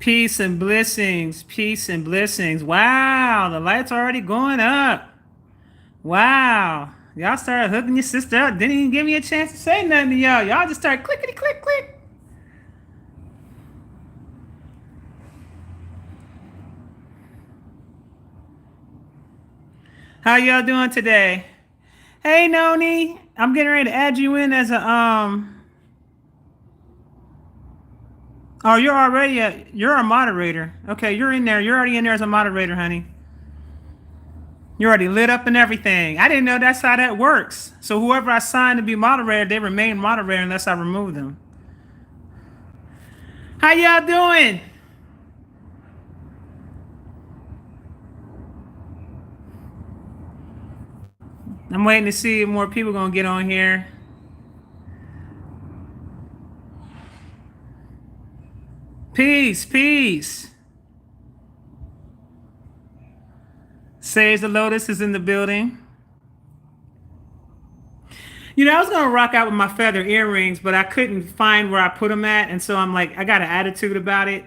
Peace and blessings. Peace and blessings. Wow, the lights already going up. Wow. Y'all started hooking your sister up. Didn't even give me a chance to say nothing to y'all. Y'all just started clickety click click. How y'all doing today? Hey Noni, I'm getting ready to add you in as a Oh, you're a moderator. Okay, you're in there. You're already in there as a moderator, honey. You're already lit up and everything. I didn't know that's how that works. So whoever I signed to be moderator, they remain moderator unless I remove them. How y'all doing? I'm waiting to see if more people gonna get on here. Peace, peace. Sage the Lotus is in the building. You know, I was gonna rock out with my feather earrings, but I couldn't find where I put them at, and so I'm like, I got an attitude about it.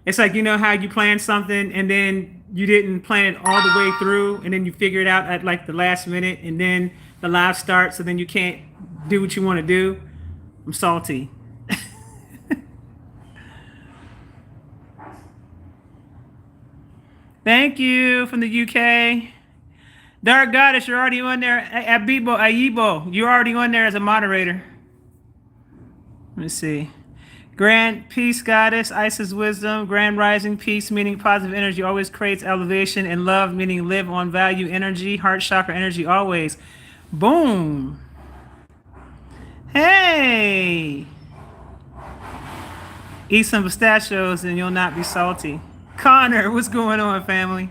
It's like, you know how you plan something and then you didn't plan it all the way through, and then you figure it out at like the last minute, and then the live starts, so then you can't do what you want to do. I'm salty. Thank you from the UK. Dark Goddess, you're already on there. Ayibo, you're already on there as a moderator. Let me see. Grand Peace Goddess, Isis Wisdom, Grand Rising Peace, meaning positive energy always creates elevation, and love, meaning live on value energy, heart chakra energy always. Boom. Hey. Eat some pistachios and you'll not be salty. Connor, what's going on, family?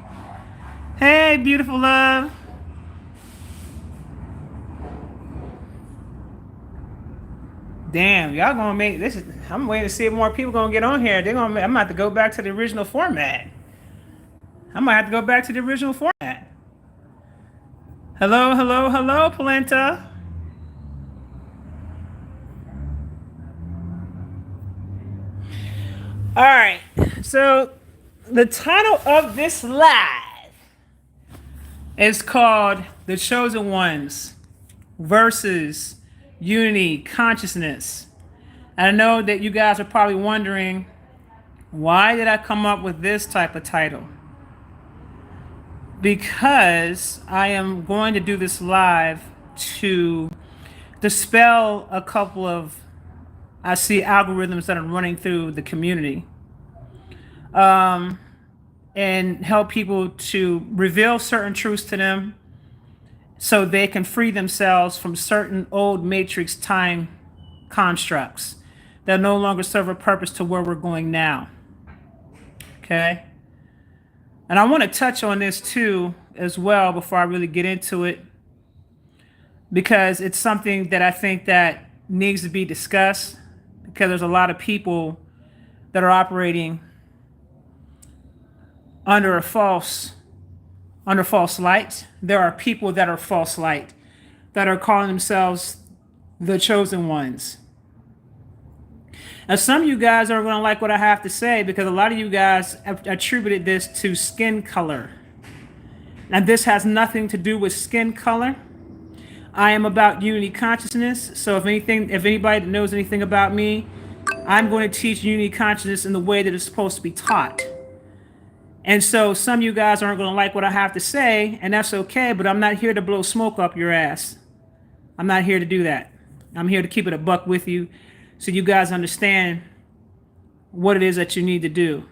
Hey, beautiful love. Damn, y'all gonna make this. I'm waiting to see if more people gonna get on here. I'm gonna have to go back to the original format. I might have to go back to the original format. Hello, hello, hello, Polenta. All right, so the title of this live is called The Chosen Ones versus Unity Consciousness. And I know that you guys are probably wondering, why did I come up with this type of title? Because I am going to do this live to dispel a couple of, I see, algorithms that are running through the community, and help people to reveal certain truths to them so they can free themselves from certain old matrix time constructs that no longer serve a purpose to where we're going now. Okay? And I want to touch on this too as well before I really get into it, because it's something that I think that needs to be discussed, because there's a lot of people that are operating under false light. There are people that are false light that are calling themselves the chosen ones. And some of you guys are going to like what I have to say, because a lot of you guys attributed this to skin color. And this has nothing to do with skin color. I am about unity consciousness. So if anybody knows anything about me, I'm going to teach unity consciousness in the way that it's supposed to be taught. And so some of you guys aren't going to like what I have to say, and that's okay, but I'm not here to blow smoke up your ass. I'm not here to do that. I'm here to keep it a buck with you so you guys understand what it is that you need to do.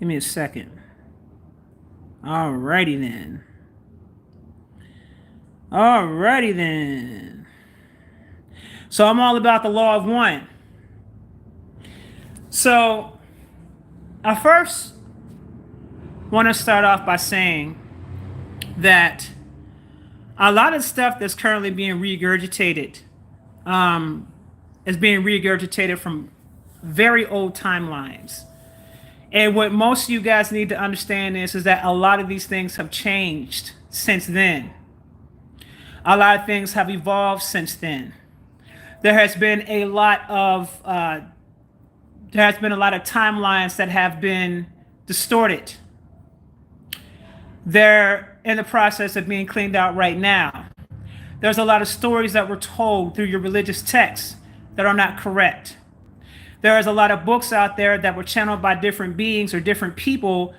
Give me a second. Alrighty then. Alrighty then. So I'm all about the law of one. So I first want to start off by saying that a lot of stuff that's currently being regurgitated is being regurgitated from very old timelines. And what most of you guys need to understand is that a lot of these things have changed since then. A lot of things have evolved since then. There has been a lot of There has been a lot of timelines that have been distorted. They're in the process of being cleaned out right now. There's a lot of stories that were told through your religious texts that are not correct. There is a lot of books out there that were channeled by different beings or different people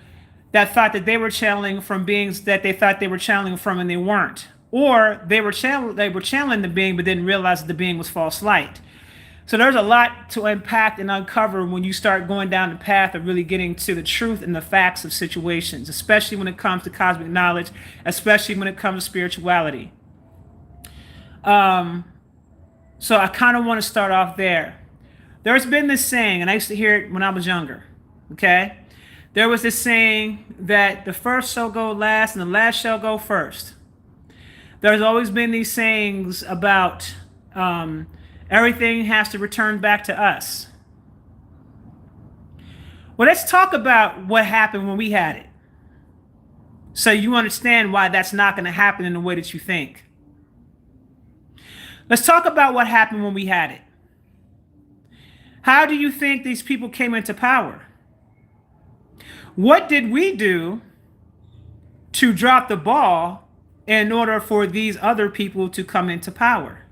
that thought that they were channeling from beings that they thought they were channeling from and they weren't. Or they were channeling the being but didn't realize that the being was false light. So there's a lot to unpack and uncover when you start going down the path of really getting to the truth and the facts of situations, especially when it comes to cosmic knowledge, especially when it comes to spirituality. So I kind of want to start off there. There's been this saying, and I used to hear it when I was younger, okay? There was this saying that the first shall go last and the last shall go first. There's always been these sayings about everything has to return back to us. Well, let's talk about what happened when we had it, so you understand why that's not going to happen in the way that you think. Let's talk about what happened when we had it. How do you think these people came into power? What did we do to drop the ball in order for these other people to come into power?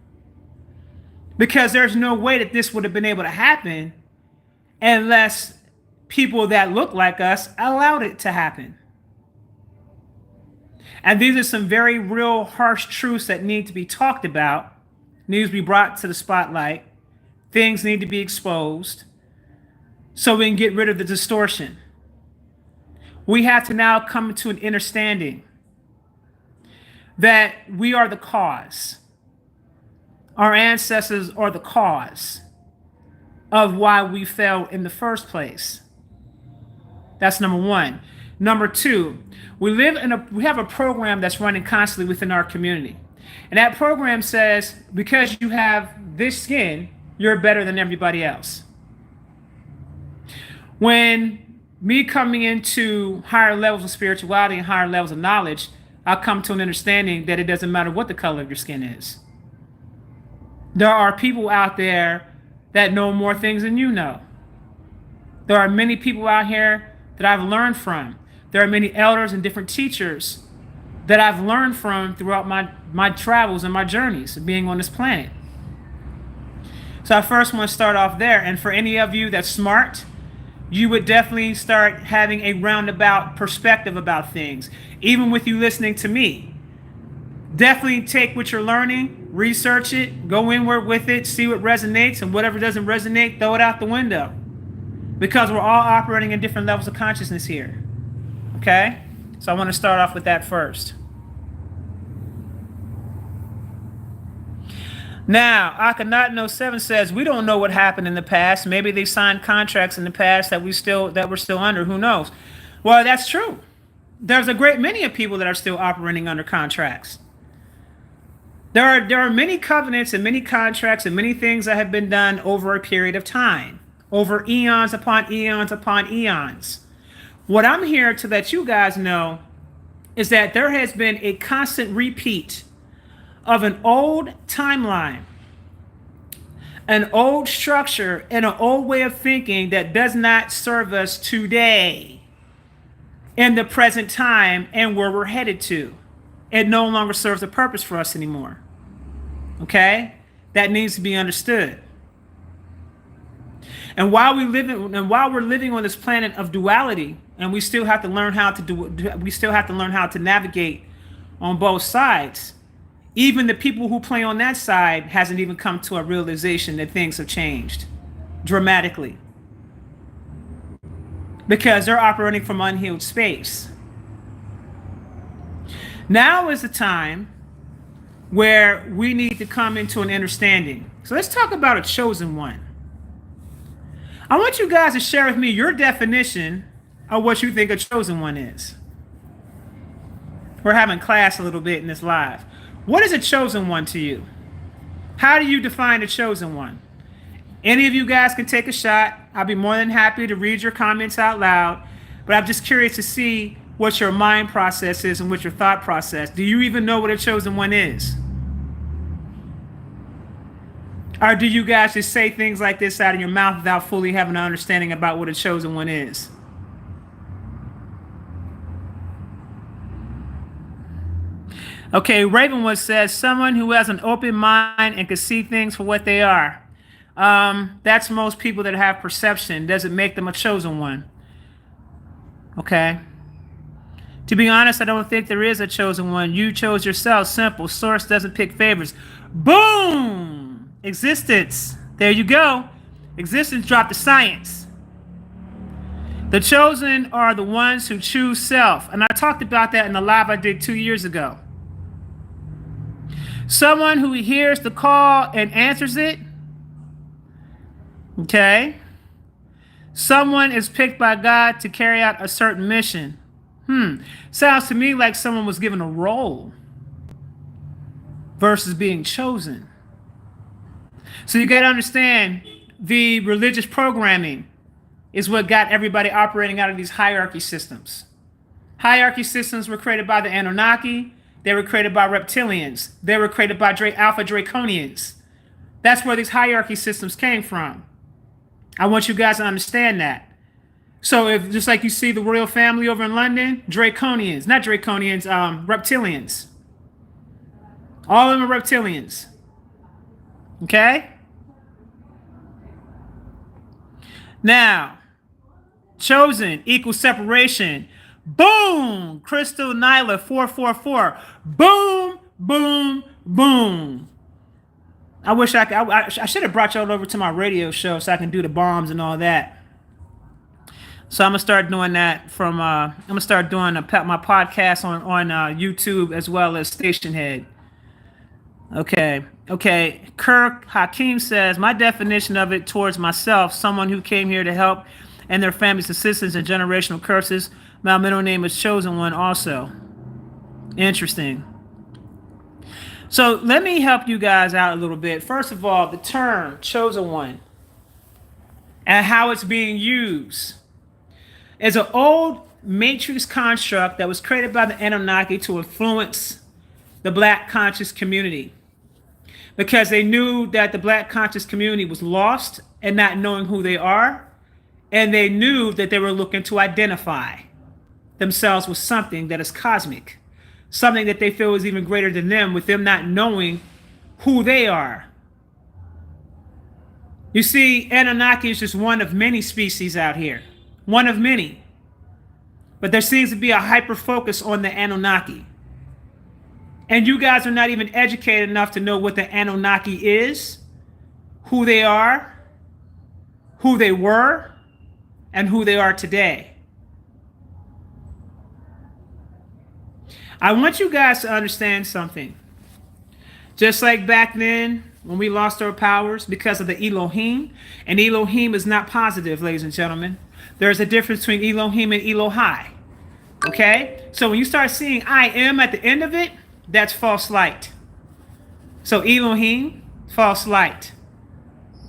Because there's no way that this would have been able to happen unless people that look like us allowed it to happen. And these are some very real harsh truths that need to be talked about, needs to be brought to the spotlight. Things need to be exposed so we can get rid of the distortion. We have to now come to an understanding that we are the cause. Our ancestors are the cause of why we fell in the first place. That's number one. Number two, we have a program that's running constantly within our community. And that program says, because you have this skin, you're better than everybody else. When me coming into higher levels of spirituality and higher levels of knowledge, I come to an understanding that it doesn't matter what the color of your skin is. There are people out there that know more things than you know. There are many people out here that I've learned from. There are many elders and different teachers that I've learned from throughout my travels and my journeys of being on this planet. So I first want to start off there. And for any of you that's smart, you would definitely start having a roundabout perspective about things. Even with you listening to me, definitely take what you're learning, research it, go inward with it, see what resonates, and whatever doesn't resonate, throw it out the window. Because we're all operating in different levels of consciousness here. Okay? So I want to start off with that first. Now, Akhenaten 07 says, we don't know what happened in the past. Maybe they signed contracts in the past that we're still under. Who knows? Well, that's true. There's a great many of people that are still operating under contracts. There are many covenants and many contracts and many things that have been done over a period of time, over eons upon eons upon eons. What I'm here to let you guys know is that there has been a constant repeat of an old timeline, an old structure, and an old way of thinking that does not serve us today in the present time and where we're headed to. It no longer serves a purpose for us anymore. Okay? That needs to be understood. And while we're living on this planet of duality, and we still have to learn how to navigate on both sides. Even the people who play on that side hasn't even come to a realization that things have changed dramatically. Because they're operating from unhealed space. Now is the time where we need to come into an understanding. So let's talk about a chosen one. I want you guys to share with me your definition of what you think a chosen one is. We're having class a little bit in this live. What is a chosen one to you? How do you define a chosen one? Any of you guys can take a shot. I'll be more than happy to read your comments out loud, but I'm just curious to see what your mind process is and what your thought process. Do you even know what a chosen one is? Or do you guys just say things like this out of your mouth without fully having an understanding about what a chosen one is? Okay, Ravenwood says someone who has an open mind and can see things for what they are. That's most people that have perception. Doesn't make them a chosen one. Okay. To be honest, I don't think there is a chosen one. You chose yourself. Simple. Source doesn't pick favorites. Boom! Existence. There you go. Existence dropped the science. The chosen are the ones who choose self. And I talked about that in the live I did 2 years ago. Someone who hears the call and answers it. Okay. Someone is picked by God to carry out a certain mission. Sounds to me like someone was given a role versus being chosen. So you got to understand, the religious programming is what got everybody operating out of these hierarchy systems. Hierarchy systems were created by the Anunnaki. They were created by reptilians. They were created by Alpha Draconians. That's where these hierarchy systems came from. I want you guys to understand that. So if just like you see the royal family over in London, Draconians, not Draconians, reptilians. All of them are reptilians. Okay? Now, chosen equals separation. Boom! Crystal Nyla 444. Boom, boom, boom. I wish I should have brought y'all over to my radio show so I can do the bombs and all that. So I'm gonna start doing that from. I'm gonna start doing my podcast on YouTube as well as Station Head. Okay. Kirk Hakeem says my definition of it towards myself: someone who came here to help, and their family's assistance and generational curses. My middle name is Chosen One. Also, interesting. So let me help you guys out a little bit. First of all, the term Chosen One and how it's being used is an old matrix construct that was created by the Anunnaki to influence the Black conscious community, because they knew that the Black conscious community was lost and not knowing who they are, and they knew that they were looking to identify themselves with something that is cosmic, something that they feel is even greater than them, with them not knowing who they are. You see, Anunnaki is just one of many species out here. One of many. But there seems to be a hyper focus on the Anunnaki. And you guys are not even educated enough to know what the Anunnaki is, who they are, who they were, and who they are today. I want you guys to understand something. Just like back then, when we lost our powers because of the Elohim, and Elohim is not positive, ladies and gentlemen. There's a difference between Elohim and Elohai. Okay? So when you start seeing I am at the end of it, that's false light. So Elohim, false light.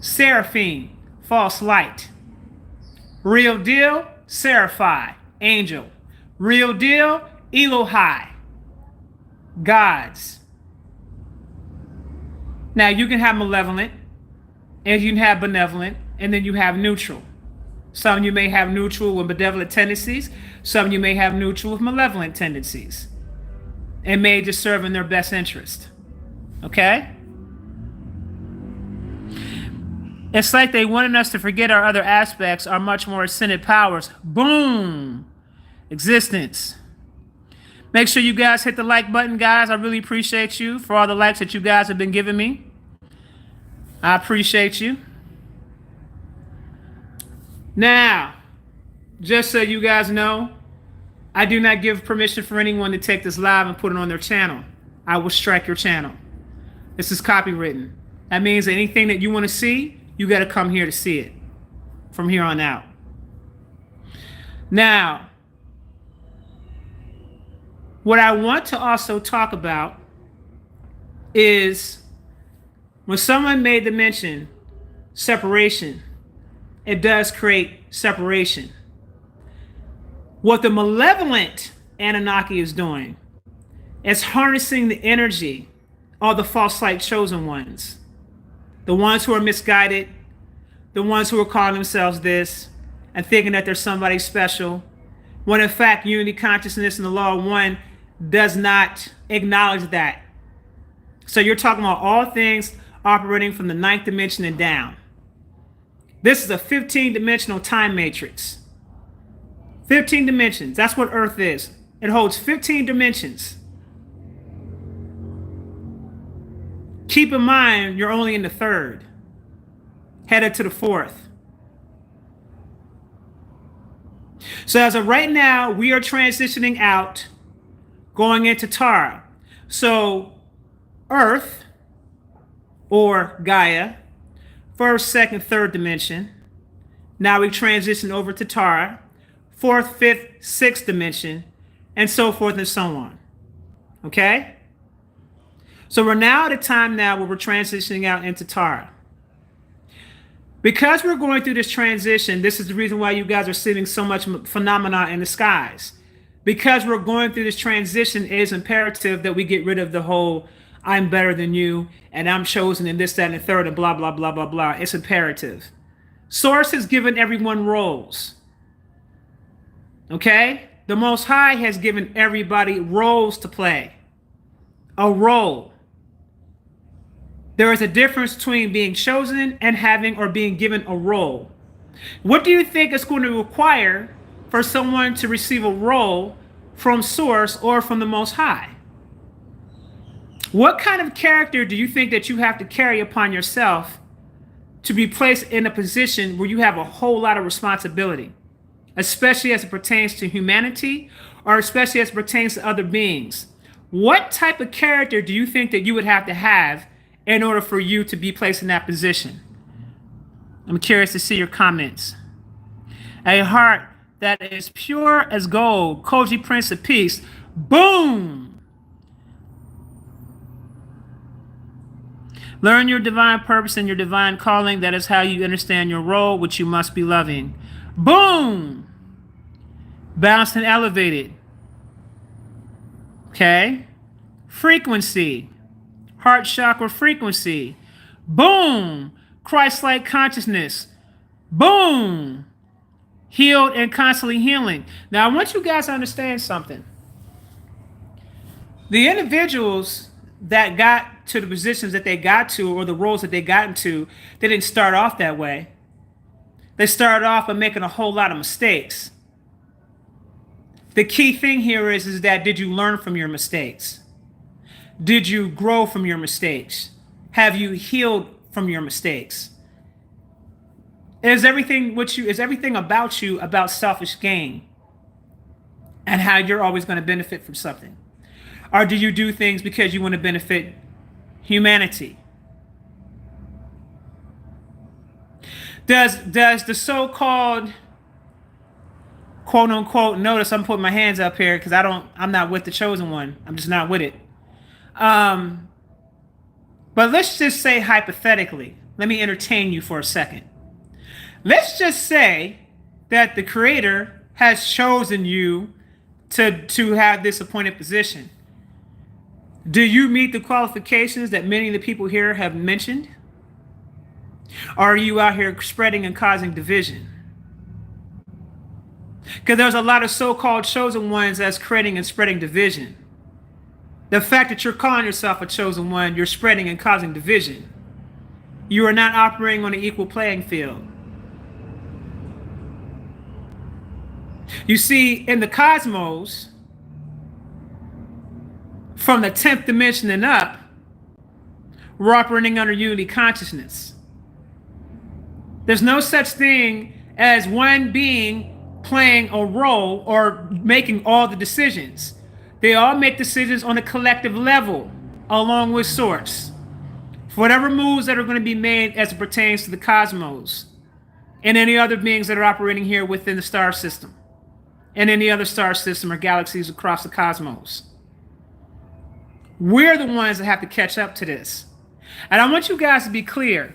Seraphim, false light. Real deal, Seraphi, angel. Real deal, Elohai, gods. Now you can have malevolent, and you can have benevolent, and then you have neutral. Some you may have neutral with benevolent tendencies. Some you may have neutral with malevolent tendencies. And may just serve in their best interest. Okay? It's like they wanted us to forget our other aspects, our much more ascended powers. Boom! Existence. Make sure you guys hit the like button, guys. I really appreciate you for all the likes that you guys have been giving me. I appreciate you. Now, just so you guys know, I do not give permission for anyone to take this live and put it on their channel. I will strike your channel. This is copywritten. That means that anything that you want to see, you got to come here to see it from here on out. Now, what I want to also talk about is when someone made the mention separation, it does create separation. What the malevolent Anunnaki is doing is harnessing the energy of the false light chosen ones. The ones who are misguided, the ones who are calling themselves this and thinking that they're somebody special, when in fact unity consciousness and the law of one does not acknowledge that. So you're talking about all things operating from the 9th dimension and down. This is a 15-dimensional time matrix. 15 dimensions. That's what Earth is. It holds 15 dimensions. Keep in mind, you're only in the 3rd, headed to the 4th. So as of right now, we are transitioning out, going into Tara. So Earth, or Gaia, 1st, 2nd, 3rd dimension. Now we transition over to Tara, 4th, 5th, 6th dimension, and so forth and so on. Okay? So we're now at a time now where we're transitioning out into Tara. Because we're going through this transition, this is the reason why you guys are seeing so much phenomena in the skies. Because we're going through this transition, it is imperative that we get rid of the whole I'm better than you, and I'm chosen in this, that, and the third, and blah, blah, blah, blah, blah. It's imperative. Source has given everyone roles. Okay? The Most High has given everybody roles to play. A role. There is a difference between being chosen and having or being given a role. What do you think it's going to require for someone to receive a role from Source or from the Most High? What kind of character do you think that you have to carry upon yourself to be placed in a position where you have a whole lot of responsibility, especially as it pertains to humanity or especially as it pertains to other beings? What type of character do you think that you would have to have in order for you to be placed in that position? I'm curious to see your comments. A heart that is pure as gold, Koji Prince of Peace. Boom! Learn your divine purpose and your divine calling. That is how you understand your role, which you must be loving. Boom! Balanced and elevated. Okay? Frequency. Heart chakra frequency. Boom! Christ-like consciousness. Boom! Healed and constantly healing. Now, I want you guys to understand something. The individuals that got to the positions that they got to, or the roles that they got into, they didn't start off that way. They started off by making a whole lot of mistakes. The key thing here is that did you learn from your mistakes? Did you grow from your mistakes? Have you healed from your mistakes? Is everything about you about selfish gain and how you're always going to benefit from something? Or do you do things because you want to benefit humanity? Does the so-called quote unquote, notice I'm putting my hands up here because I'm not with the chosen one. I'm just not with it. But let's just say hypothetically, let me entertain you for a second. Let's just say that the Creator has chosen you to have this appointed position. Do you meet the qualifications that many of the people here have mentioned? Or are you out here spreading and causing division? Because there's a lot of so-called chosen ones that's creating and spreading division. The fact that you're calling yourself a chosen one, you're spreading and causing division. You are not operating on an equal playing field. You see, in the cosmos, from the 10th dimension and up, we're operating under unity consciousness. There's no such thing as one being playing a role or making all the decisions. They all make decisions on a collective level, along with Source. For whatever moves that are going to be made as it pertains to the cosmos and any other beings that are operating here within the star system and any other star system or galaxies across the cosmos. We're the ones that have to catch up to this. And I want you guys to be clear.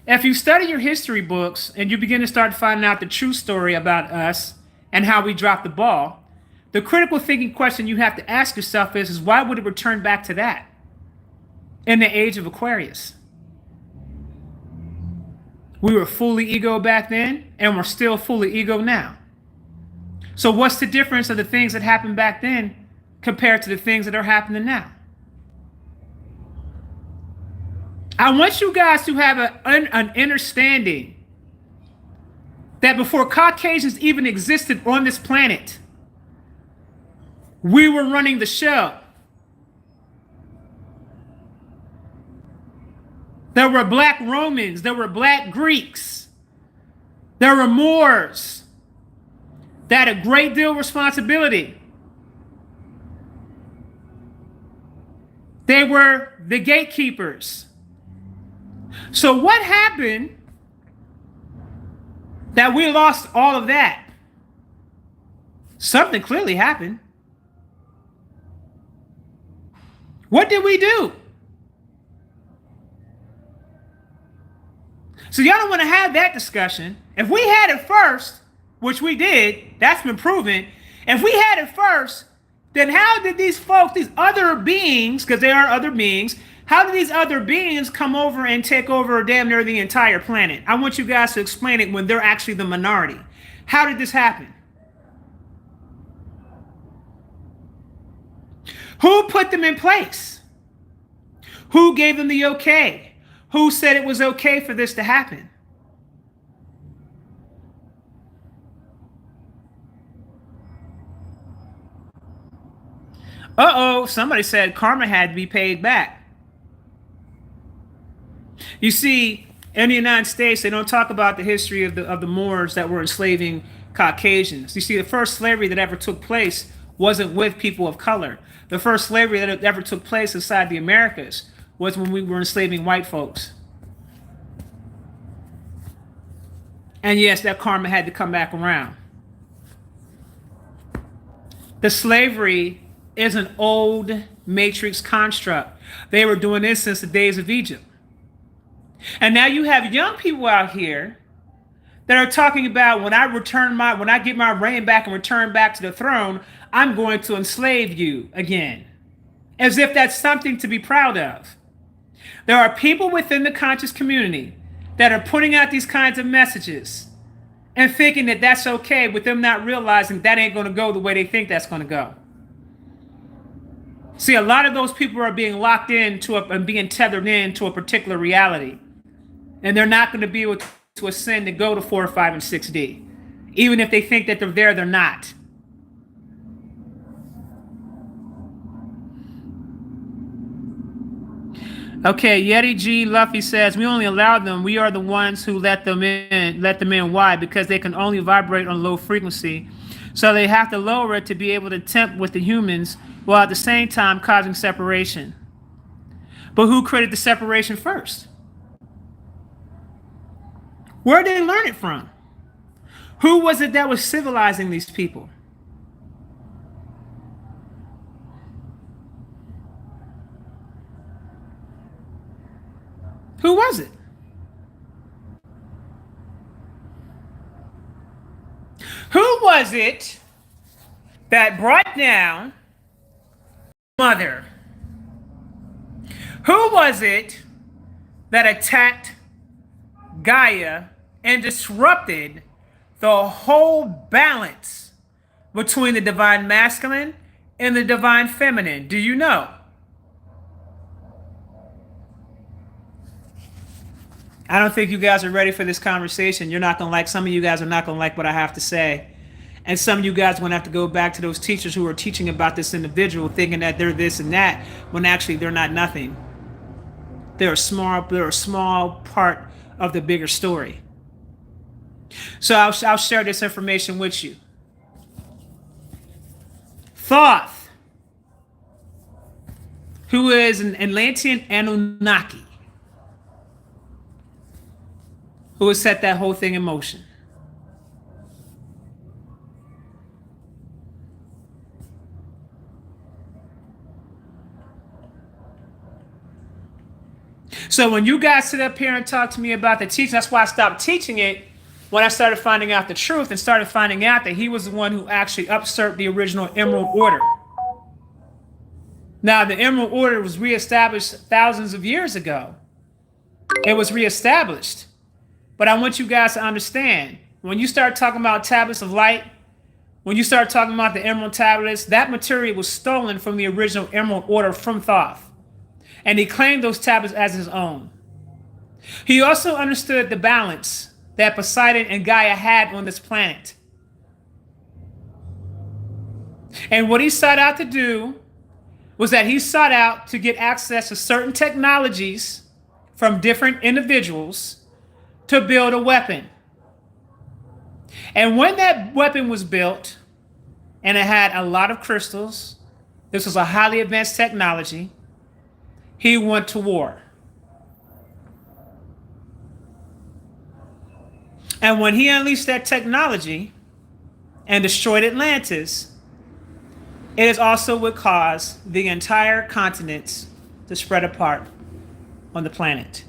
If you study your history books and you begin to start finding out the true story about us and how we dropped the ball, the critical thinking question you have to ask yourself is why would it return back to that in the age of Aquarius? We were fully ego back then, and we're still fully ego now. So what's the difference of the things that happened back then compared to the things that are happening now? I want you guys to have an understanding that before Caucasians even existed on this planet, we were running the show. There were black Romans, there were black Greeks, there were Moors that had a great deal of responsibility. They were the gatekeepers. So what happened that we lost all of that? Something clearly happened. What did we do? So y'all don't want to have that discussion. If we had it first, which we did, that's been proven. If we had it first, then how did these folks, these other beings, because they are other beings, how did these other beings come over and take over damn near the entire planet? I want you guys to explain it when they're actually the minority. How did this happen? Who put them in place? Who gave them the okay? Who said it was okay for this to happen? Uh-oh, somebody said karma had to be paid back. You see, in the United States, they don't talk about the history of the Moors that were enslaving Caucasians. You see, the first slavery that ever took place wasn't with people of color. The first slavery that ever took place inside the Americas was when we were enslaving white folks. And yes, that karma had to come back around. The slavery is an old matrix construct. They were doing this since the days of Egypt. And now you have young people out here that are talking about when I get my reign back and return back to the throne, I'm going to enslave you again. As if that's something to be proud of. There are people within the conscious community that are putting out these kinds of messages and thinking that that's okay, with them not realizing that ain't going to go the way they think that's going to go. See, a lot of those people are being locked into and being tethered into a particular reality. And they're not going to be able to ascend and go to 4, 5, and 6D. Even if they think that they're there, they're not. Okay, Yeti G. Luffy says, we only allow them. We are the ones who let them in. Why? Because they can only vibrate on low frequency. So they have to lower it to be able to tempt with the humans, while at the same time causing separation. But who created the separation first? Where did they learn it from? Who was it that was civilizing these people? Who was it? Who was it that brought down Mother? Who was it that attacked Gaia and disrupted the whole balance between the divine masculine and the divine feminine? Do you know? I don't think you guys are ready for this conversation. You're not going to like, some of you guys are not going to like what I have to say. And some of you guys are going to have to go back to those teachers who are teaching about this individual, thinking that they're this and that, when actually they're not nothing. They're a small part of the bigger story. So I'll share this information with you. Thoth, who is an Atlantean Anunnaki, who has set that whole thing in motion. So when you guys sit up here and talk to me about the teaching, that's why I stopped teaching it when I started finding out the truth and started finding out that he was the one who actually usurped the original Emerald Order. Now, the Emerald Order was reestablished thousands of years ago. It was reestablished. But I want you guys to understand, when you start talking about tablets of light, when you start talking about the emerald tablets, that material was stolen from the original emerald order from Thoth. And he claimed those tablets as his own. He also understood the balance that Poseidon and Gaia had on this planet. And what he sought out to do was that he sought out to get access to certain technologies from different individuals to build a weapon. And when that weapon was built, and it had a lot of crystals, this was a highly advanced technology, he went to war. And when he unleashed that technology and destroyed Atlantis, it is also what caused the entire continents to spread apart on the planet.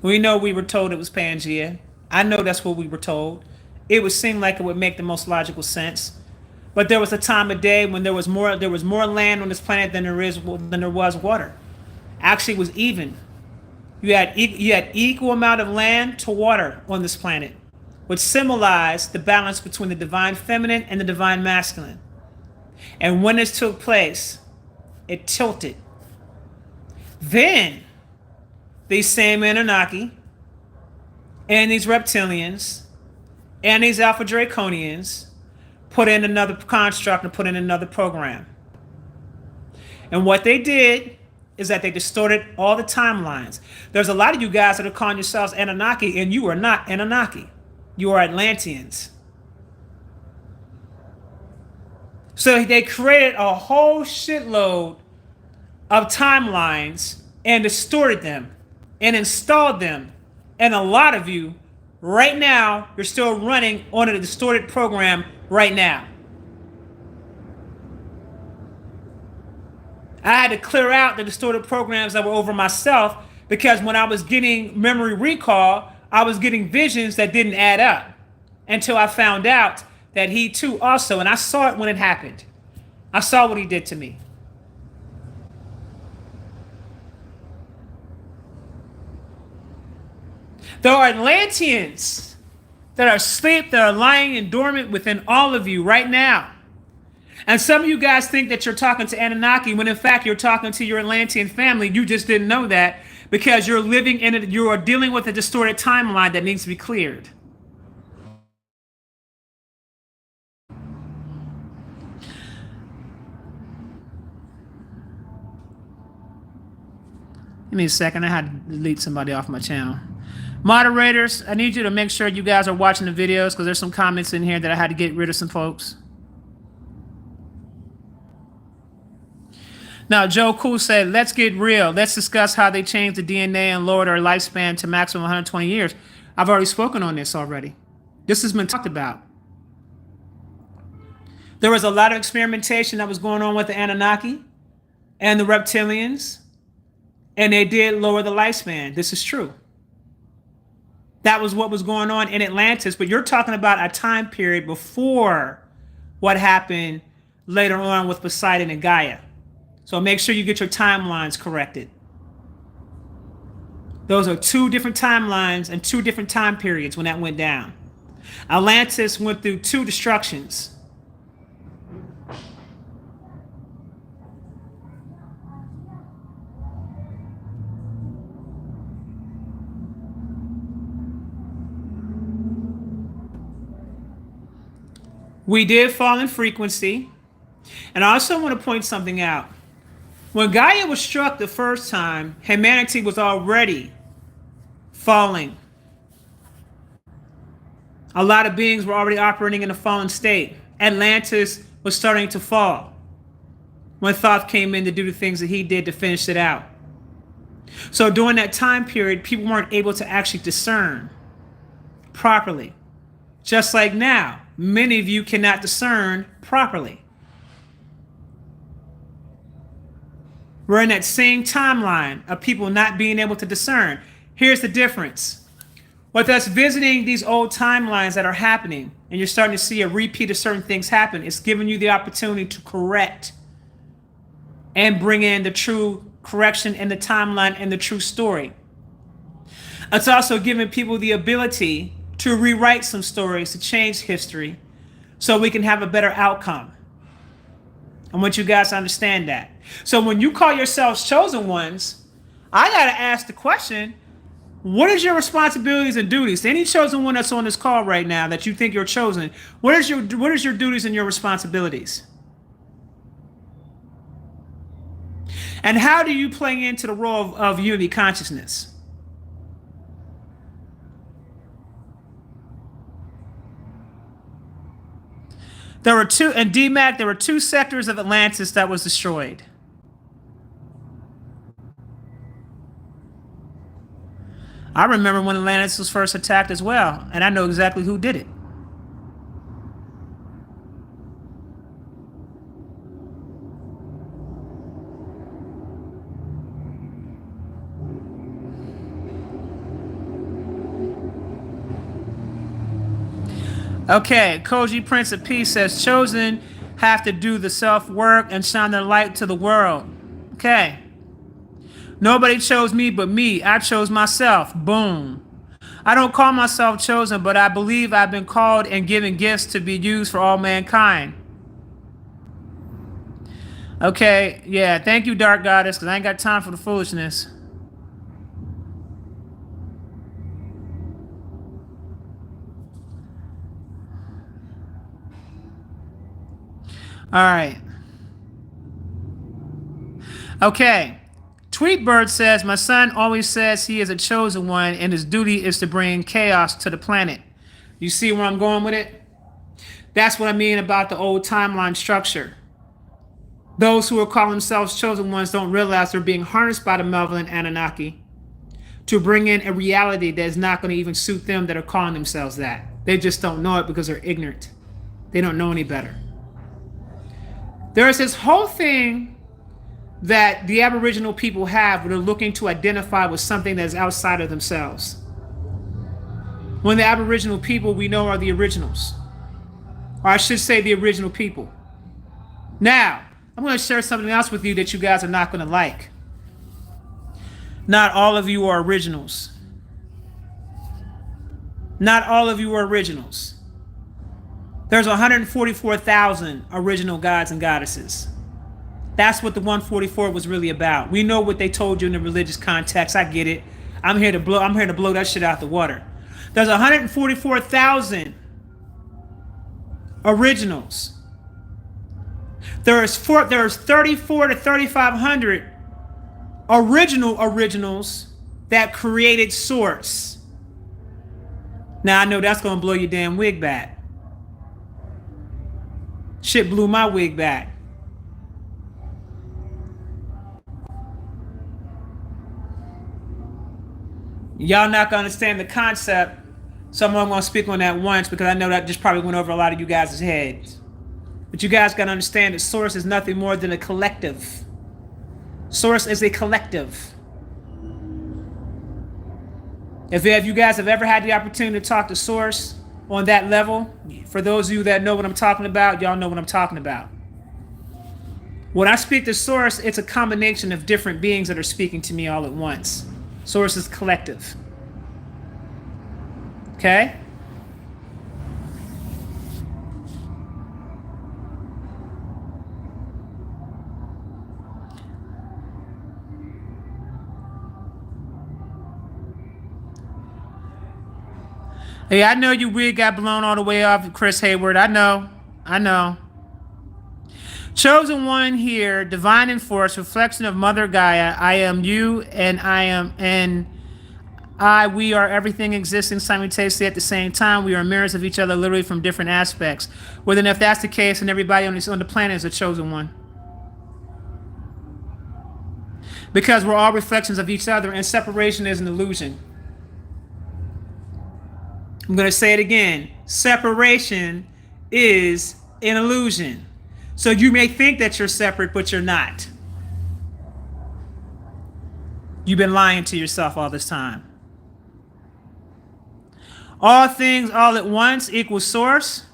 We know we were told it was Pangea. I know that's what we were told. It would seem like it would make the most logical sense. But there was a time of day when there was more land on this planet than there was water. Actually, it was even. You had equal amount of land to water on this planet, which symbolized the balance between the divine feminine and the divine masculine. And when this took place, it tilted. Then these same Anunnaki and these reptilians and these Alpha Draconians put in another construct and put in another program. And what they did is that they distorted all the timelines. There's a lot of you guys that are calling yourselves Anunnaki, and you are not Anunnaki. You are Atlanteans. So they created a whole shitload of timelines and distorted them and installed them. And a lot of you, right now, you're still running on a distorted program right now. I had to clear out the distorted programs that were over myself, because when I was getting memory recall, I was getting visions that didn't add up until I found out that he too also, and I saw it when it happened. I saw what he did to me. There are Atlanteans that are asleep, that are lying and dormant within all of you right now. And some of you guys think that you're talking to Anunnaki when in fact you're talking to your Atlantean family. You just didn't know that because you're living in it. You are dealing with a distorted timeline that needs to be cleared. Give me a second. I had to delete somebody off my channel. Moderators, I need you to make sure you guys are watching the videos, because there's some comments in here that I had to get rid of some folks. Now, Joe Cool said, let's get real. Let's discuss how they changed the DNA and lowered our lifespan to maximum 120 years. I've already spoken on this already. This has been talked about. There was a lot of experimentation that was going on with the Anunnaki and the reptilians, and they did lower the lifespan. This is true. That was what was going on in Atlantis, but you're talking about a time period before what happened later on with Poseidon and Gaia. So make sure you get your timelines corrected. Those are two different timelines and two different time periods when that went down. Atlantis went through two destructions. We did fall in frequency. And I also want to point something out. When Gaia was struck the first time, humanity was already falling. A lot of beings were already operating in a fallen state. Atlantis was starting to fall when Thoth came in to do the things that he did to finish it out. So during that time period, people weren't able to actually discern properly. Just like now, many of you cannot discern properly. We're in that same timeline of people not being able to discern. Here's the difference. With us visiting these old timelines that are happening, and you're starting to see a repeat of certain things happen, it's giving you the opportunity to correct and bring in the true correction in the timeline and the true story. It's also giving people the ability to rewrite some stories, to change history, so we can have a better outcome. I want you guys to understand that. So when you call yourselves chosen ones, I got to ask the question, what is your responsibilities and duties? Any chosen one that's on this call right now that you think you're chosen, what is your duties and your responsibilities? And how do you play into the role of unity consciousness? There were two, and DMAC, there were 2 sectors of Atlantis that was destroyed. I remember when Atlantis was first attacked as well, and I know exactly who did it. Okay, Koji Prince of Peace says, chosen have to do the self-work and shine their light to the world. Okay. Nobody chose me but me. I chose myself. Boom. I don't call myself chosen, but I believe I've been called and given gifts to be used for all mankind. Okay, yeah, thank you, Dark Goddess, because I ain't got time for the foolishness. All right. Okay. Tweetbird says, my son always says he is a chosen one and his duty is to bring chaos to the planet. You see where I'm going with it? That's what I mean about the old timeline structure. Those who are calling themselves chosen ones don't realize they're being harnessed by the malevolent annunaki to bring in a reality that is not going to even suit them that are calling themselves that. They just don't know it because they're ignorant. They don't know any better. There is this whole thing that the Aboriginal people have where they're looking to identify with something that is outside of themselves. When the Aboriginal people we know are the originals. Or I should say the original people. Now, I'm going to share something else with you that you guys are not going to like. Not all of you are originals. Not all of you are originals. There's 144,000 original gods and goddesses. That's what the 144 was really about. We know what they told you in the religious context. I get it. I'm here to blow that shit out the water. There's 144,000 originals. There's 34 to 3,500 originals that created Source. Now I know that's gonna blow your damn wig back. Shit blew my wig back. Y'all not gonna understand the concept, so I'm only gonna speak on that once because I know that just probably went over a lot of you guys' heads. But you guys gotta understand that Source is nothing more than a collective. Source is a collective. If you guys have ever had the opportunity to talk to Source on that level, for those of you that know what I'm talking about, y'all know what I'm talking about. When I speak to Source, it's a combination of different beings that are speaking to me all at once. Source is collective. Okay? Hey, I know your wig got blown all the way off, Chris Hayward. I know. Chosen one here, divine and force, reflection of Mother Gaia. I am you, and I am, and we are everything existing simultaneously at the same time. We are mirrors of each other, literally from different aspects. Well, then, if that's the case, then everybody on the planet is a chosen one, because we're all reflections of each other, and separation is an illusion. I'm going to say it again. Separation is an illusion. So you may think that you're separate, but you're not. You've been lying to yourself all this time. All things all at once equals Source.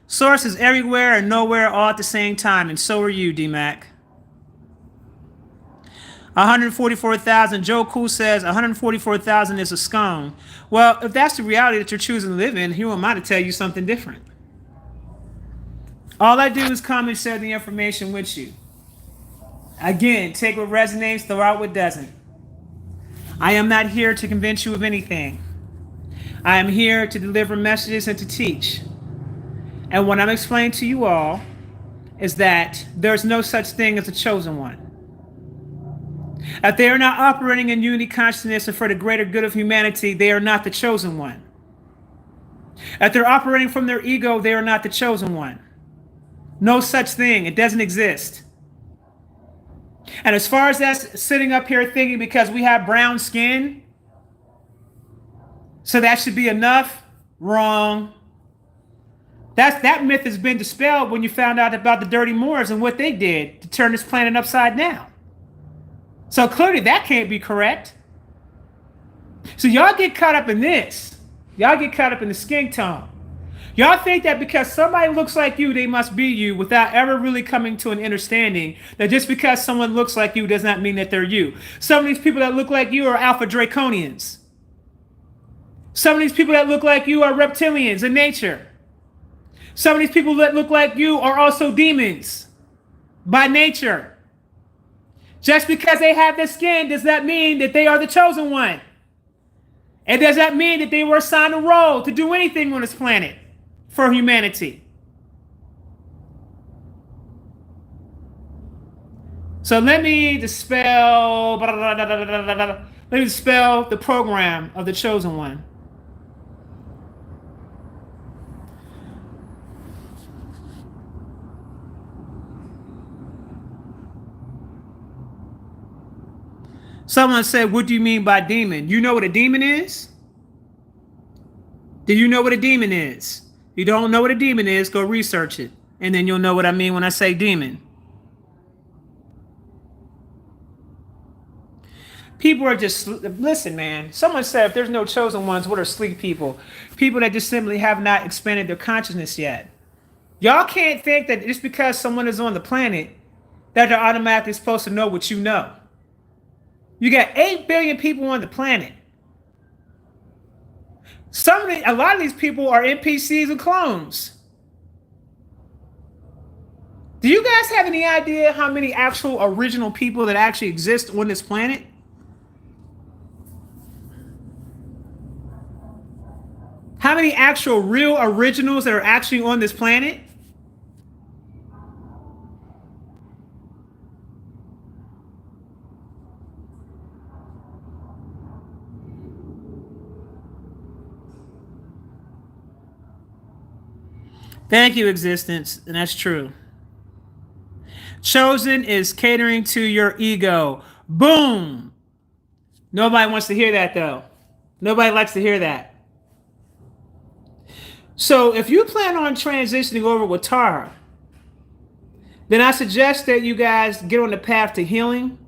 Source is everywhere and nowhere all at the same time, and so are you, DMAC. 144,000. Joe Cool says 144,000 is a scone. Well, if that's the reality that you're choosing to live in, who am I to tell you something different? All I do is come and share the information with you. Again, take what resonates, throw out what doesn't. I am not here to convince you of anything. I am here to deliver messages and to teach. And what I'm explaining to you all is that there's no such thing as a chosen one. If they are not operating in unity consciousness and for the greater good of humanity, they are not the chosen one. If they're operating from their ego, they are not the chosen one. No such thing. It doesn't exist. And as far as that's sitting up here thinking because we have brown skin, so that should be enough, wrong. That myth has been dispelled when you found out about the dirty Moors and what they did to turn this planet upside down. So clearly that can't be correct. So y'all get caught up in this. Y'all get caught up in the skin tone. Y'all think that because somebody looks like you, they must be you, without ever really coming to an understanding that just because someone looks like you does not mean that they're you. Some of these people that look like you are alpha draconians. Some of these people that look like you are reptilians in nature. Some of these people that look like you are also demons by nature. Just because they have the skin does not mean that they are the chosen one. It does not mean that they were assigned a role to do anything on this planet for humanity. So let me dispel the program of the chosen one. Someone said, what do you mean by demon? You know what a demon is? Do you know what a demon is? If you don't know what a demon is, go research it. And then you'll know what I mean when I say demon. People are just, listen, man. Someone said if there's no chosen ones, what are sleep people? People that just simply have not expanded their consciousness yet. Y'all can't think that just because someone is on the planet, that they're automatically supposed to know what you know. You got 8 billion people on the planet. A lot of these people are NPCs and clones. Do you guys have any idea how many actual original people that actually exist on this planet? How many actual real originals that are actually on this planet? Thank you, existence. And that's true. Chosen is catering to your ego. Boom. Nobody wants to hear that, though. Nobody likes to hear that. So if you plan on transitioning over with Tara, then I suggest that you guys get on the path to healing,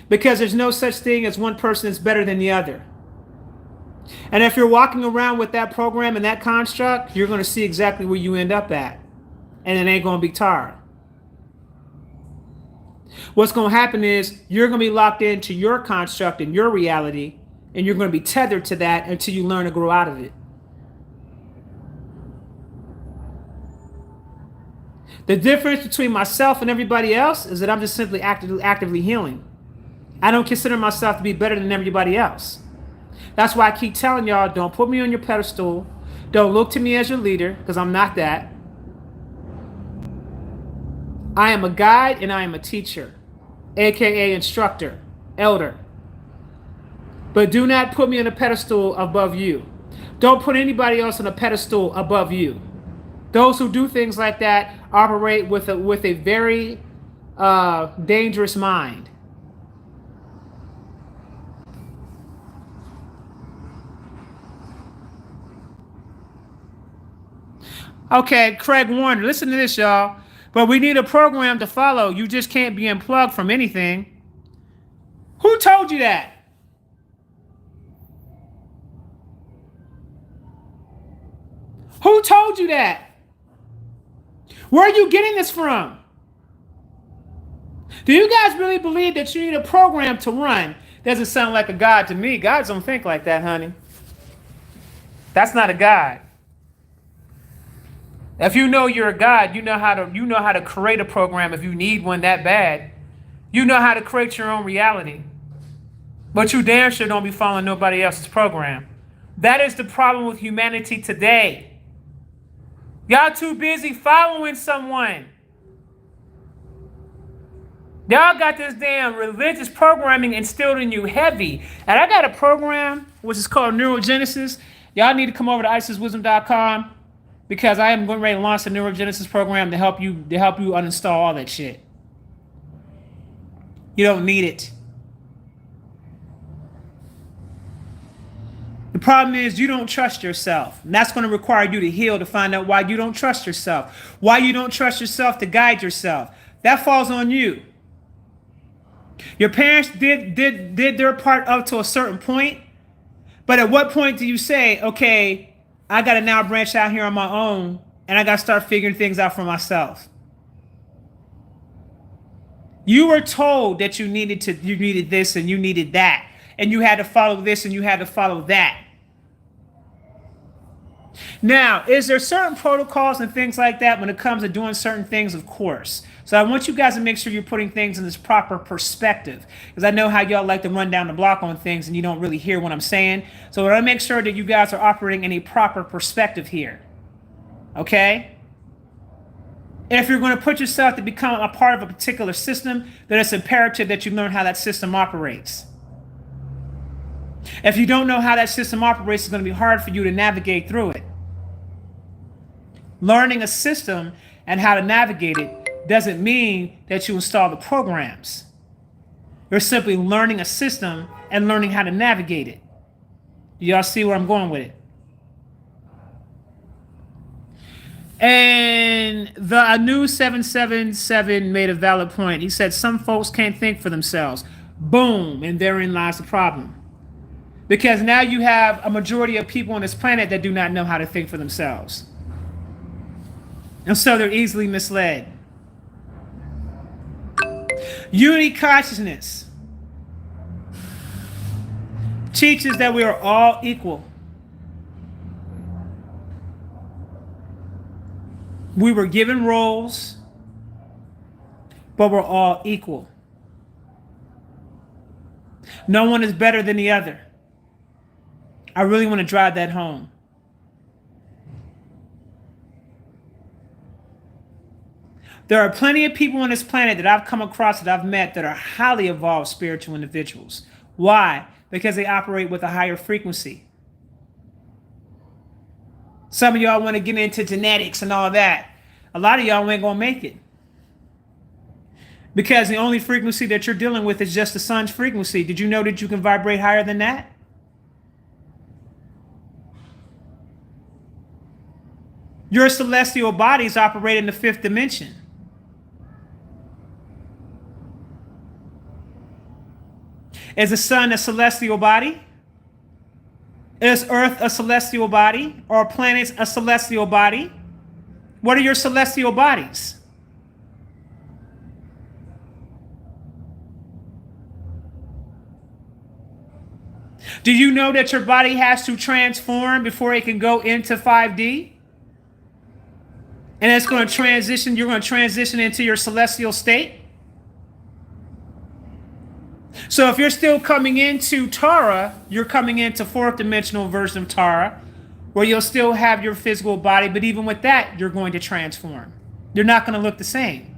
because there's no such thing as one person that's better than the other. And if you're walking around with that program and that construct, you're going to see exactly where you end up at. And it ain't going to be Tara. What's going to happen is you're going to be locked into your construct and your reality, and you're going to be tethered to that until you learn to grow out of it. The difference between myself and everybody else is that I'm just simply actively healing. I don't consider myself to be better than everybody else. That's why I keep telling y'all, don't put me on your pedestal. Don't look to me as your leader, because I'm not that. I am a guide and I am a teacher, aka instructor, elder. But do not put me on a pedestal above you. Don't put anybody else on a pedestal above you. Those who do things like that operate with a very dangerous mind. Okay, Craig Warner, listen to this, y'all. But we need a program to follow. You just can't be unplugged from anything. Who told you that? Who told you that? Where are you getting this from? Do you guys really believe that you need a program to run? Doesn't sound like a God to me. Gods don't think like that, honey. That's not a God. If you know you're a God, you know how to create a program if you need one that bad. You know how to create your own reality. But you damn sure don't be following nobody else's program. That is the problem with humanity today. Y'all too busy following someone. Y'all got this damn religious programming instilled in you heavy. And I got a program which is called Neurogenesis. Y'all need to come over to IsisWisdom.com because I am getting ready to launch the Neurogenesis program to help you uninstall all that shit. You don't need it. The problem is you don't trust yourself. And that's going to require you to heal to find out why you don't trust yourself. Why you don't trust yourself to guide yourself. That falls on you. Your parents did their part up to a certain point. But at what point do you say, okay, I got to now branch out here on my own and I got to start figuring things out for myself? You were told that you needed this and you needed that. And you had to follow this and you had to follow that. Now, is there certain protocols and things like that when it comes to doing certain things? Of course. So I want you guys to make sure you're putting things in this proper perspective, because I know how y'all like to run down the block on things and you don't really hear what I'm saying. So I want to make sure that you guys are operating in a proper perspective here. Okay? If you're going to put yourself to become a part of a particular system, then it's imperative that you learn how that system operates. If you don't know how that system operates, it's going to be hard for you to navigate through it. Learning a system and how to navigate it doesn't mean that you install the programs. You're simply learning a system and learning how to navigate it. Y'all see where I'm going with it? And the Anu 777 made a valid point. He said some folks can't think for themselves. Boom, and therein lies the problem. Because now you have a majority of people on this planet that do not know how to think for themselves. And so they're easily misled. Unity Consciousness teaches that we are all equal. We were given roles, but we're all equal. No one is better than the other. I really want to drive that home. There are plenty of people on this planet that I've come across, that I've met, that are highly evolved spiritual individuals. Why? Because they operate with a higher frequency. Some of y'all want to get into genetics and all that. A lot of y'all ain't going to make it. Because the only frequency that you're dealing with is just the sun's frequency. Did you know that you can vibrate higher than that? Your celestial bodies operate in the fifth dimension. Is the sun a celestial body? Is Earth a celestial body? Or planets a celestial body? What are your celestial bodies? Do you know that your body has to transform before it can go into 5D? And it's going to transition, you're going to transition into your celestial state? So if you're still coming into Tara, you're coming into fourth dimensional version of Tara, where you'll still have your physical body, but even with that, you're going to transform. You're not going to look the same.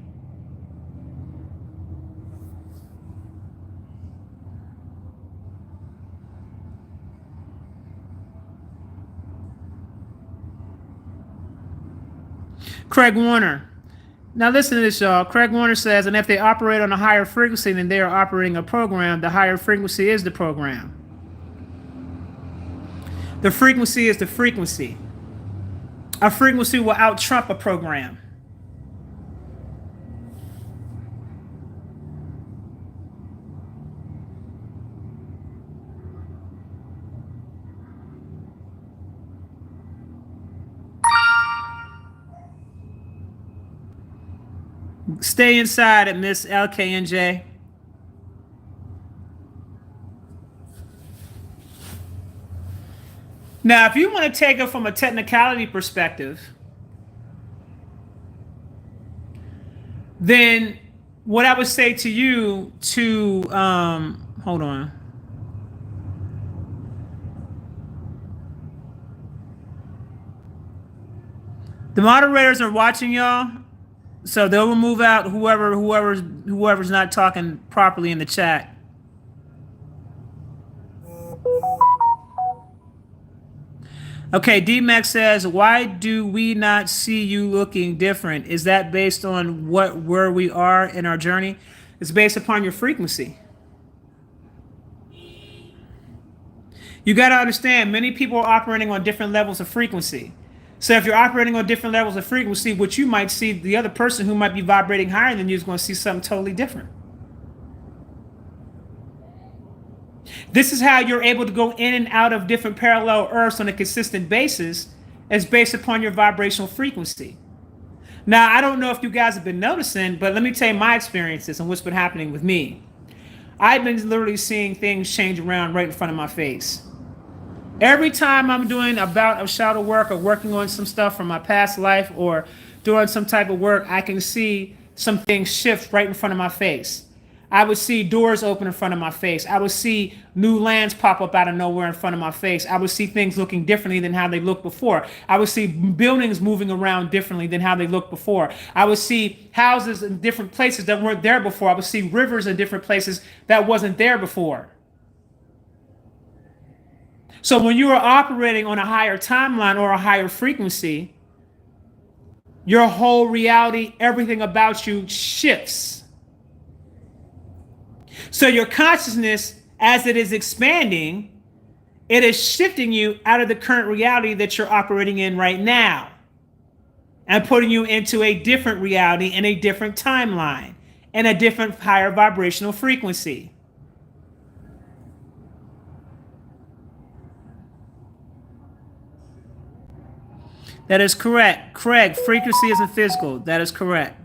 Craig Warner. Now listen to this, y'all. Craig Warner says, and if they operate on a higher frequency than they are operating a program, the higher frequency is the program. The frequency is the frequency. A frequency will out-trump a program. Stay inside at Miss LKNJ. Now, if you want to take it from a technicality perspective, then what I would say to you to hold on. The moderators are watching y'all, so they'll remove out whoever's not talking properly in the chat. Okay, D-Max says, why do we not see you looking different? Is that based on where we are in our journey? It's based upon your frequency. You got to understand, many people are operating on different levels of frequency. So if you're operating on different levels of frequency, what you might see, the other person who might be vibrating higher than you is going to see something totally different. This is how you're able to go in and out of different parallel Earths on a consistent basis, as based upon your vibrational frequency. Now, I don't know if you guys have been noticing, but let me tell you my experiences and what's been happening with me. I've been literally seeing things change around right in front of my face. Every time I'm doing a bout of shadow work or working on some stuff from my past life or doing some type of work, I can see some things shift right in front of my face. I would see doors open in front of my face. I would see new lands pop up out of nowhere in front of my face. I would see things looking differently than how they looked before. I would see buildings moving around differently than how they looked before. I would see houses in different places that weren't there before. I would see rivers in different places that wasn't there before. So when you are operating on a higher timeline or a higher frequency, your whole reality, everything about you shifts. So your consciousness, as it is expanding, it is shifting you out of the current reality that you're operating in right now and putting you into a different reality and a different timeline and a different higher vibrational frequency. That is correct. Craig, frequency isn't physical. That is correct.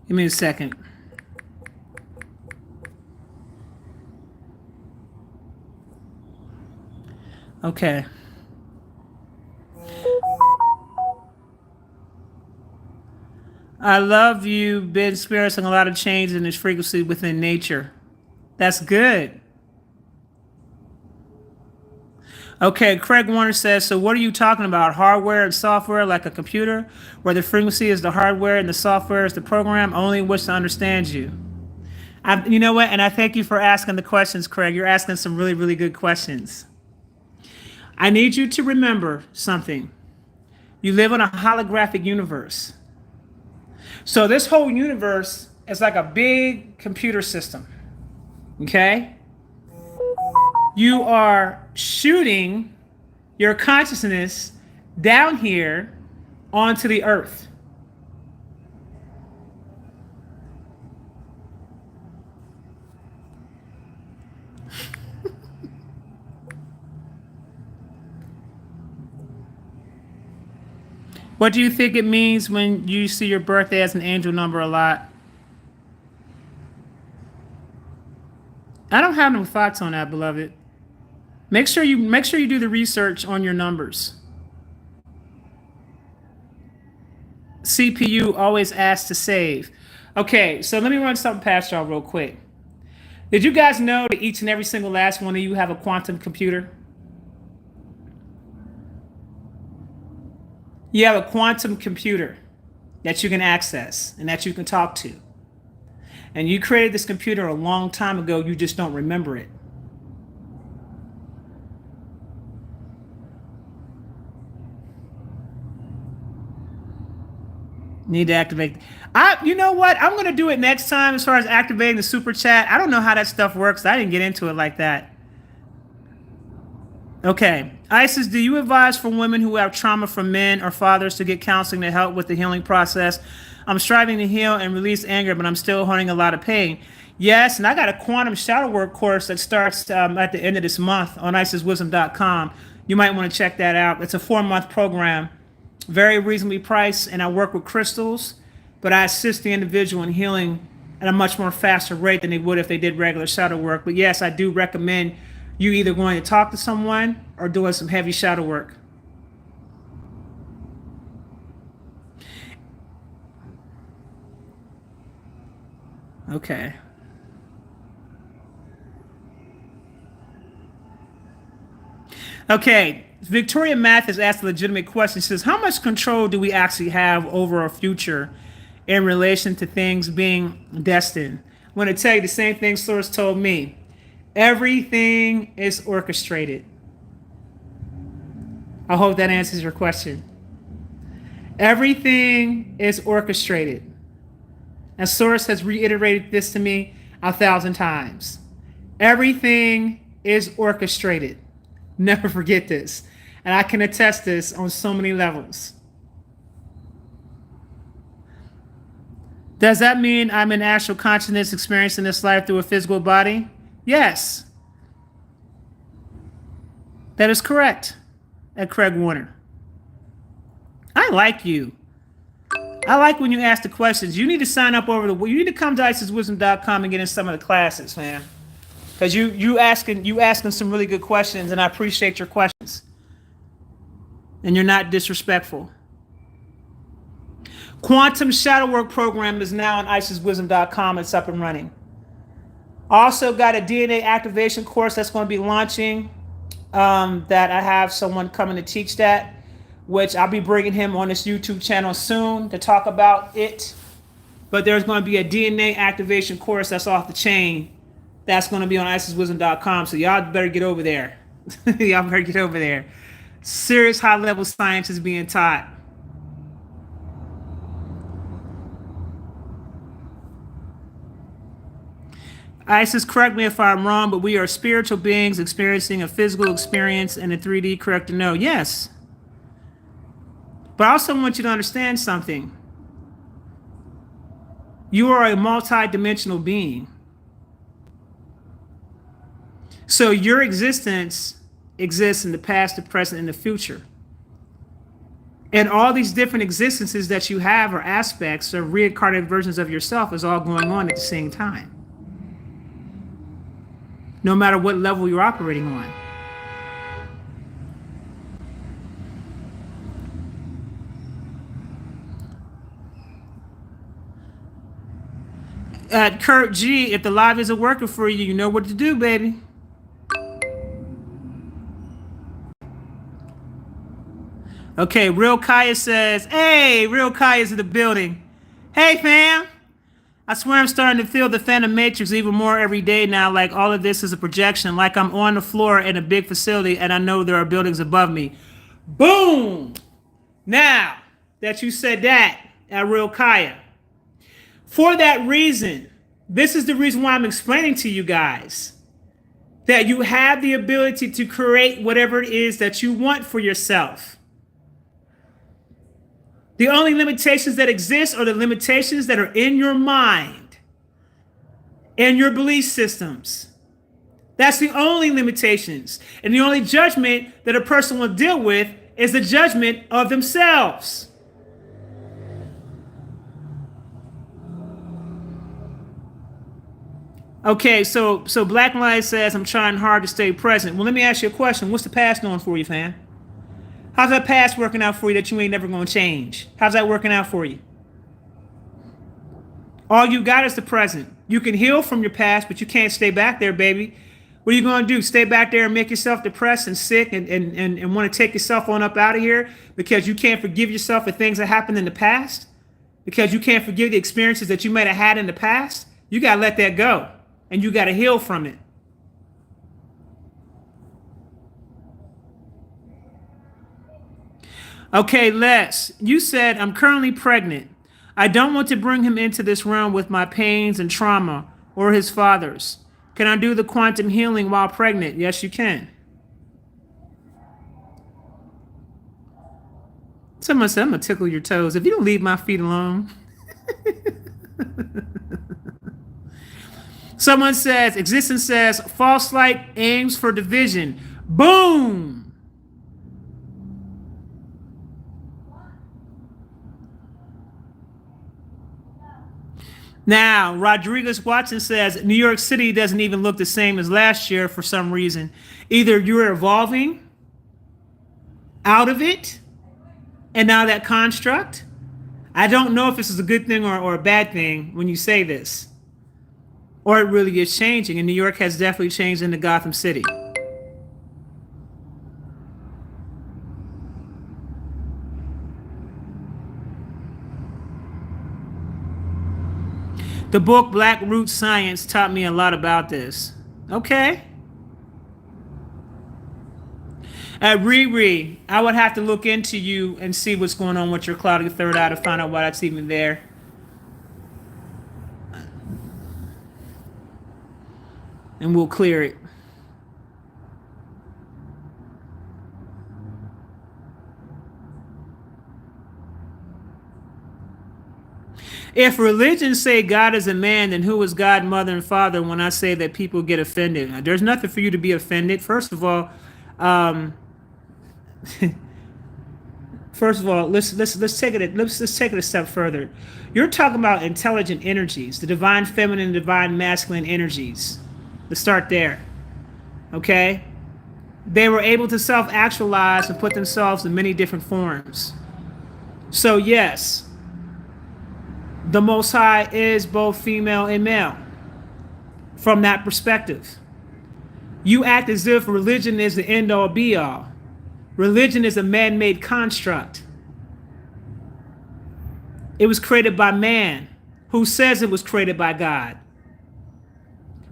Give me a second. Okay. I love you've been experiencing a lot of change in this frequency within nature. That's good. Okay, Craig Warner says, so what are you talking about? Hardware and software like a computer, where the frequency is the hardware and the software is the program, only wish to understand you. You know what? And I thank you for asking the questions, Craig. You're asking some really, really good questions. I need you to remember something. You live in a holographic universe. So this whole universe is like a big computer system. Okay? You are shooting your consciousness down here onto the earth. What do you think it means when you see your birthday as an angel number a lot? I don't have no thoughts on that, beloved. Make sure you do the research on your numbers. CPU always asks to save. Okay, so let me run something past y'all real quick. Did you guys know that each and every single last one of you have a quantum computer? You have a quantum computer that you can access and that you can talk to. And you created this computer a long time ago, you just don't remember it. Need to activate. You know what? I'm going to do it next time as far as activating the super chat. I don't know how that stuff works. I didn't get into it like that. Okay. Isis, do you advise for women who have trauma from men or fathers to get counseling to help with the healing process? I'm striving to heal and release anger, but I'm still holding a lot of pain. Yes, and I got a quantum shadow work course that starts at the end of this month on isiswisdom.com. You might want to check that out. It's a 4-month program, very reasonably priced, and I work with crystals, but I assist the individual in healing at a much more faster rate than they would if they did regular shadow work. But yes, I do recommend you either going to talk to someone or doing some heavy shadow work. Okay. Okay. Victoria Math has asked a legitimate question. She says, how much control do we actually have over our future in relation to things being destined? I'm going to tell you the same thing Source told me. Everything is orchestrated. I hope that answers your question. Everything is orchestrated. And Source has reiterated this to me 1,000 times. Everything is orchestrated. Never forget this. And I can attest this on so many levels. Does that mean I'm in astral consciousness experiencing this life through a physical body? Yes. That is correct. At Craig Warner. I like you. I like when you ask the questions. You need to sign up you need to come to isiswisdom.com and get in some of the classes, man. Because you asking some really good questions, and I appreciate your questions. And you're not disrespectful. Quantum Shadow Work program is now on isiswisdom.com. It's up and running. Also got a DNA activation course that's going to be launching that I have someone coming to teach that, which I'll be bringing him on this YouTube channel soon to talk about it. But there's going to be a DNA activation course that's off the chain that's going to be on isiswisdom.com. So y'all better get over there. Y'all better get over there. Serious high-level science is being taught. Isis, correct me if I'm wrong, but we are spiritual beings experiencing a physical experience in a 3D, correct or no? Yes. But I also want you to understand something. You are a multi-dimensional being. So your existence exists in the past, the present, and the future. And all these different existences that you have or aspects or reincarnated versions of yourself is all going on at the same time. No matter what level you're operating on. Kurt G, if the live isn't working for you, you know what to do, baby. Okay, Real Kaya says, hey, Real Kaya's in the building. Hey, fam. I swear I'm starting to feel the Phantom Matrix even more every day now, like all of this is a projection, like I'm on the floor in a big facility and I know there are buildings above me. Boom! Now that you said that, at Real Kaya, for that reason, this is the reason why I'm explaining to you guys that you have the ability to create whatever it is that you want for yourself. The only limitations that exist are the limitations that are in your mind and your belief systems. That's the only limitations. And the only judgment that a person will deal with is the judgment of themselves. Okay, so Black Light says, I'm trying hard to stay present. Well, let me ask you a question. What's the past doing for you, fam? How's that past working out for you that you ain't never going to change? How's that working out for you? All you got is the present. You can heal from your past, but you can't stay back there, baby. What are you going to do? Stay back there and make yourself depressed and sick and want to take yourself on up out of here because you can't forgive yourself for things that happened in the past? Because you can't forgive the experiences that you might have had in the past? You got to let that go. And you got to heal from it. Okay, Les, you said, I'm currently pregnant. I don't want to bring him into this realm with my pains and trauma or his father's. Can I do the quantum healing while pregnant? Yes, you can. Someone said, I'm going to tickle your toes. If you don't leave my feet alone. Someone says, existence says, false light aims for division. Boom. Now, Rodriguez Watson says, New York City doesn't even look the same as last year for some reason. Either you're evolving out of it and now that construct. I don't know if this is a good thing or a bad thing when you say this. Or it really is changing. And New York has definitely changed into Gotham City. The book Black Root Science taught me a lot about this. Okay. Riri, I would have to look into you and see what's going on with your cloudy third eye to find out why that's even there. And we'll clear it. If religions say God is a man, then who is God, mother, and father when I say that people get offended? There's nothing for you to be offended. First of all, let's take it a step further. You're talking about intelligent energies, the divine feminine and divine masculine energies. Let's start there. Okay? They were able to self-actualize and put themselves in many different forms. So yes, the Most High is both female and male from that perspective. You act as if religion is the end-all be-all. Religion is a man-made construct. It was created by man, who says it was created by God.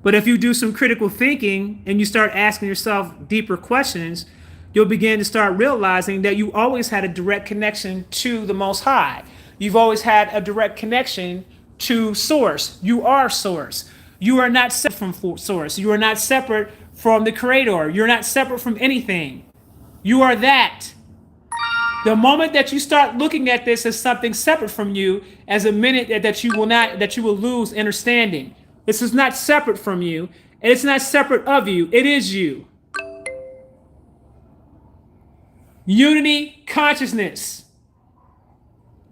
But if you do some critical thinking and you start asking yourself deeper questions, you'll begin to start realizing that you always had a direct connection to the Most High. You've always had a direct connection to Source. You are Source. You are not separate from Source. You are not separate from the Creator. You're not separate from anything. You are that. The moment that you start looking at this as something separate from you, as a minute that you will lose understanding. This is not separate from you, and it's not separate of you. It is you. Unity Consciousness.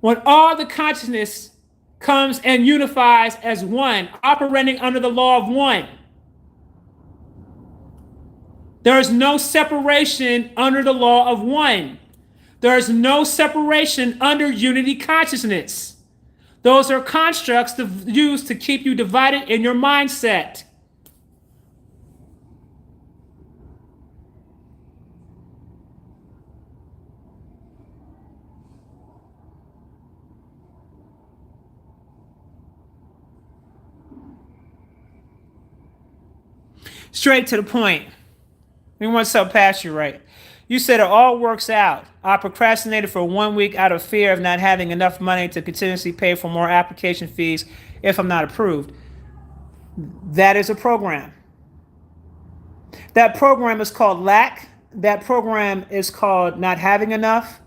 When all the consciousness comes and unifies as one, operating under the law of one. There is no separation under the law of one. There is no separation under unity consciousness. Those are constructs used to keep you divided in your mindset. Straight to the point. We want something past you, right? You said it all works out. I procrastinated for 1 week out of fear of not having enough money to continuously pay for more application fees if I'm not approved. That is a program. That program is called lack. That program is called not having enough,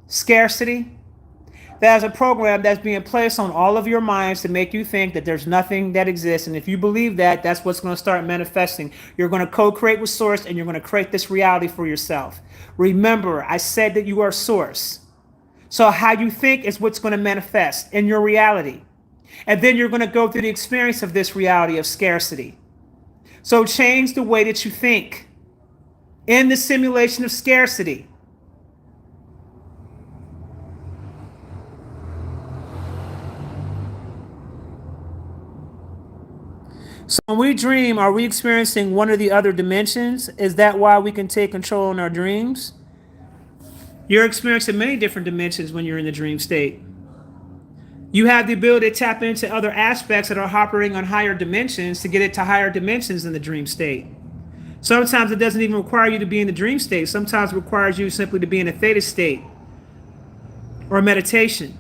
scarcity. That is a program that's being placed on all of your minds to make you think that there's nothing that exists. And if you believe that, that's what's going to start manifesting. You're going to co-create with Source, and you're going to create this reality for yourself. Remember, I said that you are Source. So how you think is what's going to manifest in your reality. And then you're going to go through the experience of this reality of scarcity. So change the way that you think in the simulation of scarcity. So when we dream, are we experiencing one or the other dimensions? Is that why we can take control in our dreams? You're experiencing many different dimensions when you're in the dream state. You have the ability to tap into other aspects that are operating on higher dimensions to get it to higher dimensions in the dream state. Sometimes it doesn't even require you to be in the dream state. Sometimes it requires you simply to be in a theta state or meditation.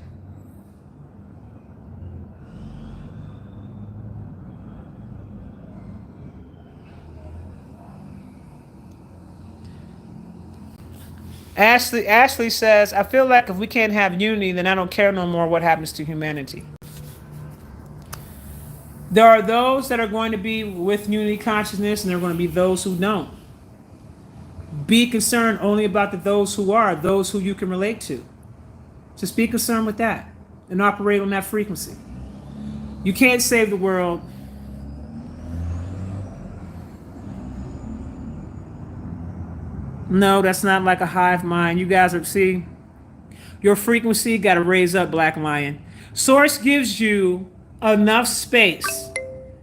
Ashley says, I feel like if we can't have unity, then I don't care no more what happens to humanity. There are those that are going to be with unity consciousness, and there are going to be those who don't. Be concerned only about those who are, those who you can relate to. Just be concerned with that and operate on that frequency. You can't save the world. No, that's not like a hive mind. You guys are, see, your frequency got to raise up, Black Lion. Source gives you enough space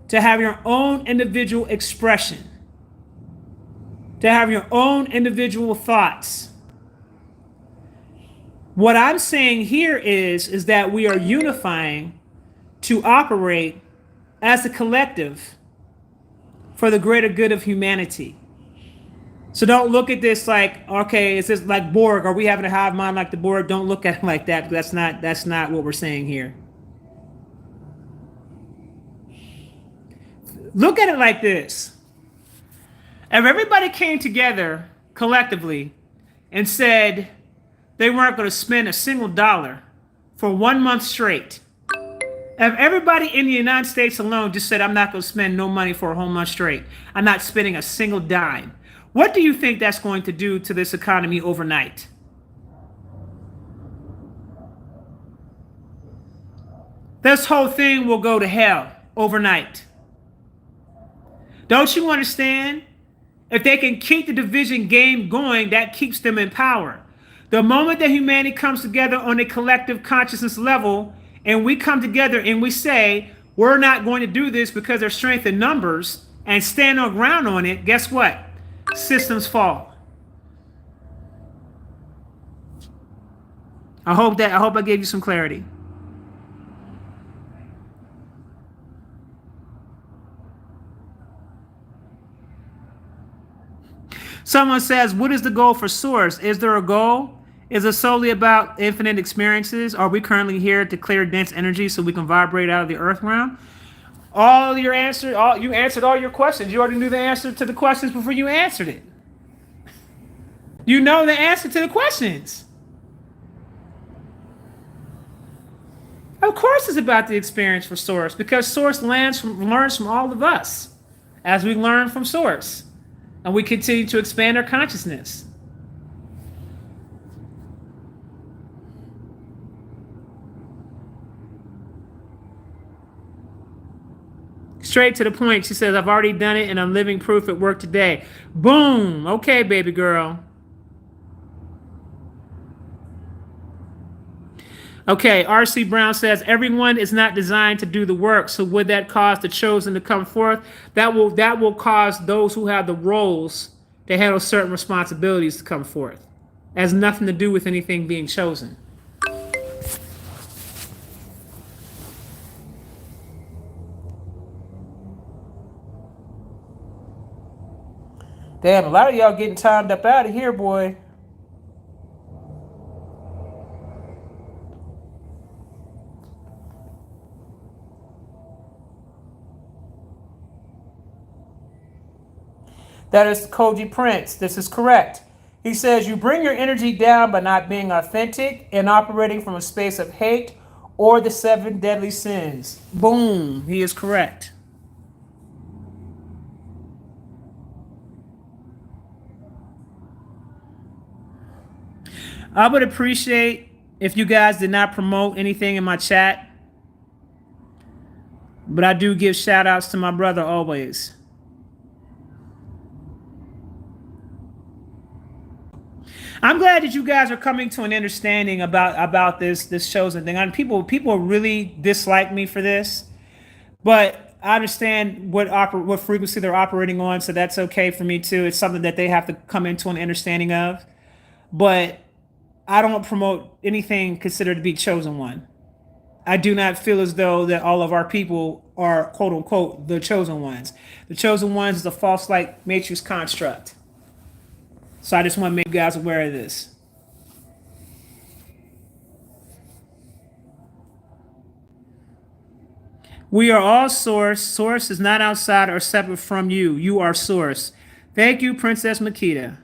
to have your own individual expression, to have your own individual thoughts. What I'm saying here is that we are unifying to operate as a collective for the greater good of humanity. So don't look at this like, okay, is this like Borg? Are we having a hive mind like the Borg? Don't look at it like that. That's not what we're saying here. Look at it like this. If everybody came together collectively and said they weren't going to spend a single dollar for 1 month straight, if everybody in the United States alone just said, I'm not going to spend no money for a whole month straight, I'm not spending a single dime, what do you think that's going to do to this economy overnight? This whole thing will go to hell overnight. Don't you understand? If they can keep the division game going, that keeps them in power. The moment that humanity comes together on a collective consciousness level, and we come together and we say, we're not going to do this because there's strength in numbers, and stand on ground on it, guess what? Systems fall. I hope I gave you some clarity. Someone says, what is the goal for Source? Is there a goal? Is it solely about infinite experiences? Are we currently here to clear dense energy so we can vibrate out of the earth realm? You answered all your questions. You already knew the answer to the questions before you answered it. You know the answer to the questions. Of course it's about the experience for Source, because Source learns from all of us as we learn from Source. And we continue to expand our consciousness. Straight to the point, she says, I've already done it and I'm living proof at work today. Boom. Okay, baby girl. Okay, R.C. Brown says, everyone is not designed to do the work. So would that cause the chosen to come forth? That will cause those who have the roles to handle certain responsibilities to come forth. It has nothing to do with anything being chosen. Damn, a lot of y'all getting timed up out of here, boy. That is Koji Prince. This is correct. He says, you bring your energy down by not being authentic and operating from a space of hate or the 7 deadly sins. Boom. He is correct. I would appreciate if you guys did not promote anything in my chat, but I do give shout outs to my brother always. I'm glad that you guys are coming to an understanding about this chosen thing. I mean, people really dislike me for this, but I understand what frequency they're operating on, so that's okay for me too. It's something that they have to come into an understanding of. But I don't promote anything considered to be chosen one. I do not feel as though that all of our people are quote unquote the chosen ones. The chosen ones is a false light matrix construct. So I just want to make you guys aware of this. We are all Source. Source is not outside or separate from you. You are Source. Thank you, Princess Makita.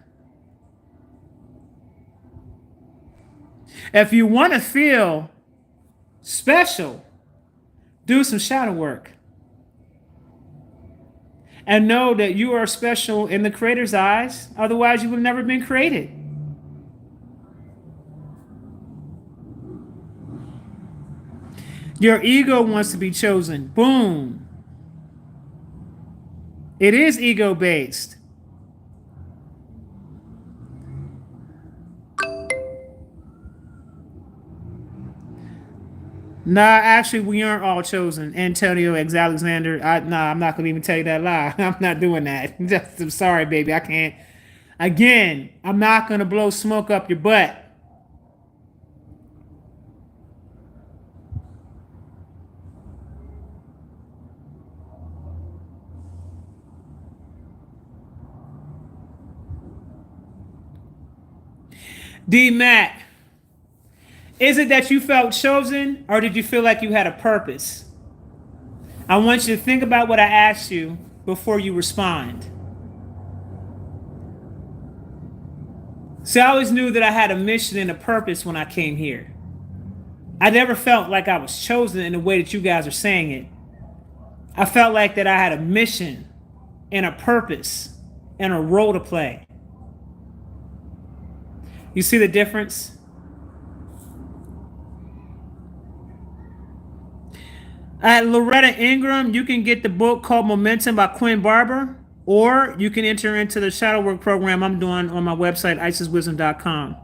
If you want to feel special, do some shadow work. And know that you are special in the Creator's eyes. Otherwise, you would have never been created. Your ego wants to be chosen. Boom. It is ego-based. Nah, actually, we aren't all chosen. Antonio X Alexander. I'm not going to even tell you that lie. I'm not doing that. I'm sorry, baby. I can't. Again, I'm not going to blow smoke up your butt. D Mac, is it that you felt chosen, or did you feel like you had a purpose? I want you to think about what I asked you before you respond. See, I always knew that I had a mission and a purpose when I came here. I never felt like I was chosen in the way that you guys are saying it. I felt like that I had a mission and a purpose and a role to play. You see the difference? At Loretta Ingram, you can get the book called Momentum by Quinn Barber, or you can enter into the shadow work program I'm doing on my website, isiswisdom.com.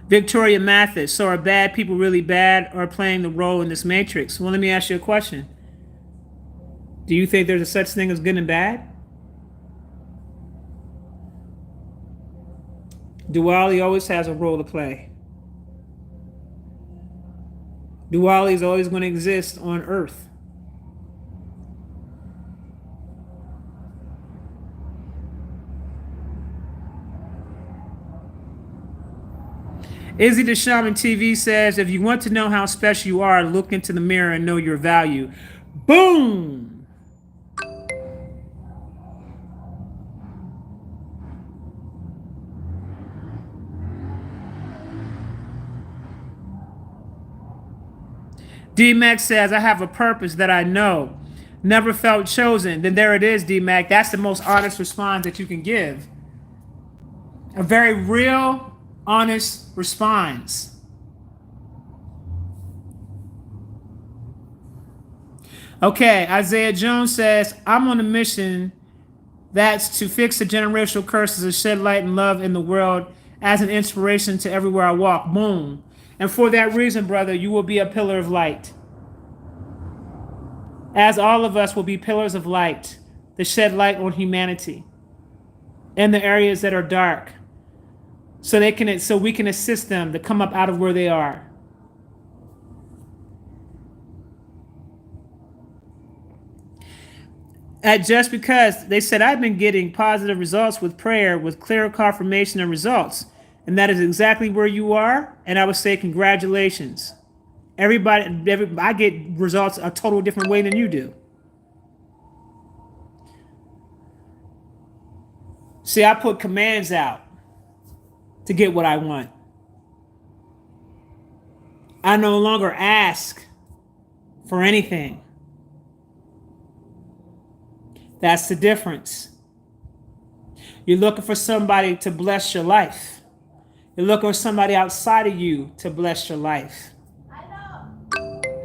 Victoria Mathis, so are bad people really bad or playing the role in this matrix? Well, let me ask you a question. Do you think there's a such thing as good and bad? Duality always has a role to play. Duality is always going to exist on Earth. Izzy the Shaman TV says, if you want to know how special you are, look into the mirror and know your value. Boom! D-Mac says, I have a purpose that I know. Never felt chosen. Then there it is, D-Mac. That's the most honest response that you can give. A very real, honest response. Okay, Isaiah Jones says, I'm on a mission that's to fix the generational curses and shed light and love in the world as an inspiration to everywhere I walk. Boom. And for that reason, brother, you will be a pillar of light. As all of us will be pillars of light to shed light on humanity in the areas that are dark. So we can assist them to come up out of where they are. Just because they said I've been getting positive results with prayer, with clear confirmation and results, and that is exactly where you are. And I would say congratulations. Everybody, I get results a total different way than you do. See, I put commands out to get what I want. I no longer ask for anything. That's the difference. You're looking for somebody to bless your life. You're looking for somebody outside of you to bless your life.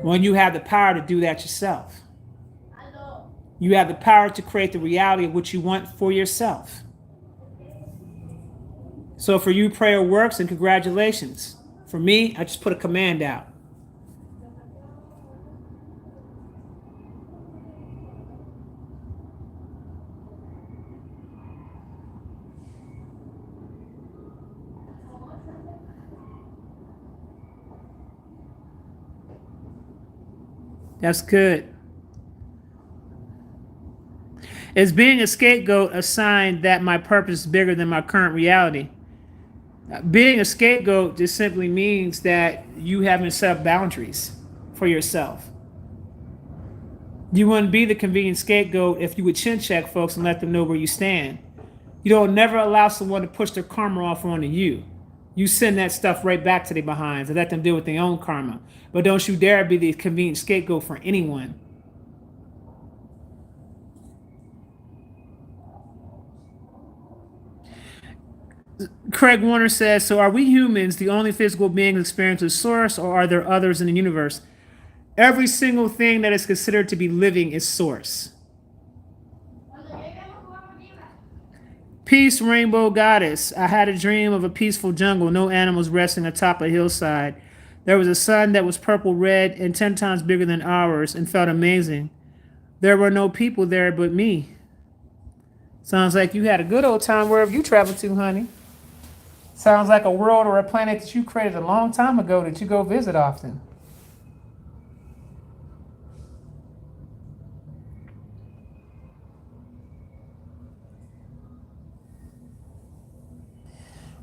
When you have the power to do that yourself. You have the power to create the reality of what you want for yourself. So for you, prayer works, and congratulations. For me, I just put a command out. That's good. Is being a scapegoat a sign that my purpose is bigger than my current reality? Being a scapegoat just simply means that you haven't set up boundaries for yourself. You wouldn't be the convenient scapegoat if you would chin check folks and let them know where you stand. You don't never allow someone to push their karma off onto you. You send that stuff right back to their behinds and let them deal with their own karma. But don't you dare be the convenient scapegoat for anyone. Craig Warner says, so are we humans the only physical beings experiencing source, or are there others in the universe? Every single thing that is considered to be living is source. Peace, rainbow goddess. I had a dream of a peaceful jungle, no animals resting atop a hillside. There was a sun that was purple red and 10 times bigger than ours and felt amazing. There were no people there but me. Sounds like you had a good old time wherever you traveled to, honey. Sounds like a world or a planet that you created a long time ago that you go visit often.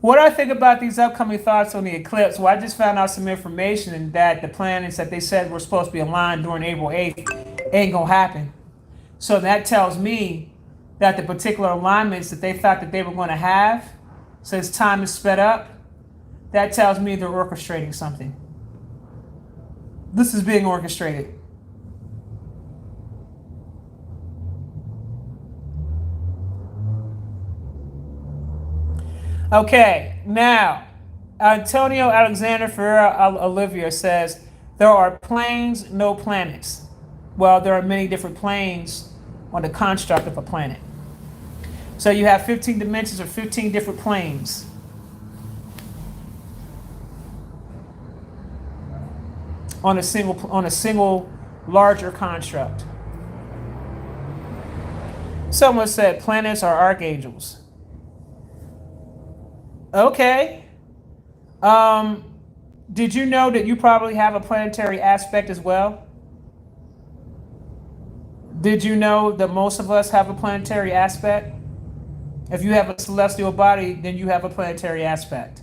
What I think about these upcoming thoughts on the eclipse, well, I just found out some information that the planets that they said were supposed to be aligned during April 8th ain't gonna happen. So that tells me that the particular alignments that they thought that they were going to have, since time is sped up, that tells me they're orchestrating something. This is being orchestrated. Okay, now, Antonio Alexander Ferreira Olivia says, there are planes, no planets. Well, there are many different planes on the construct of a planet. So you have 15 dimensions or 15 different planes. On a single larger construct. Someone said planets are archangels. Okay. Did you know that you probably have a planetary aspect as well? Did you know that most of us have a planetary aspect? If you have a celestial body, then you have a planetary aspect.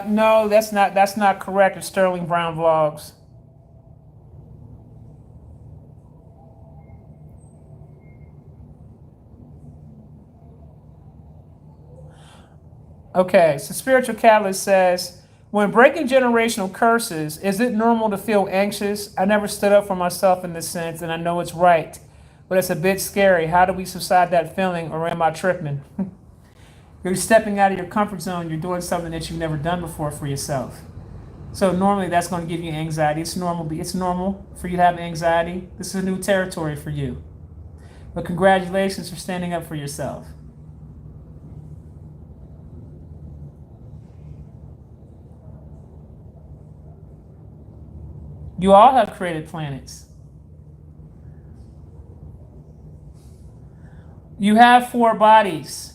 No, that's not correct. It's Sterling Brown Vlogs. Okay, so Spiritual Catalyst says, when breaking generational curses, is it normal to feel anxious? I never stood up for myself in this sense, and I know it's right, but it's a bit scary. How do we subside that feeling, or am I tripping? You're stepping out of your comfort zone. You're doing something that you've never done before for yourself. So normally that's going to give you anxiety. It's normal. It's normal for you to have anxiety. This is a new territory for you. But congratulations for standing up for yourself. You all have created planets. You have 4 bodies.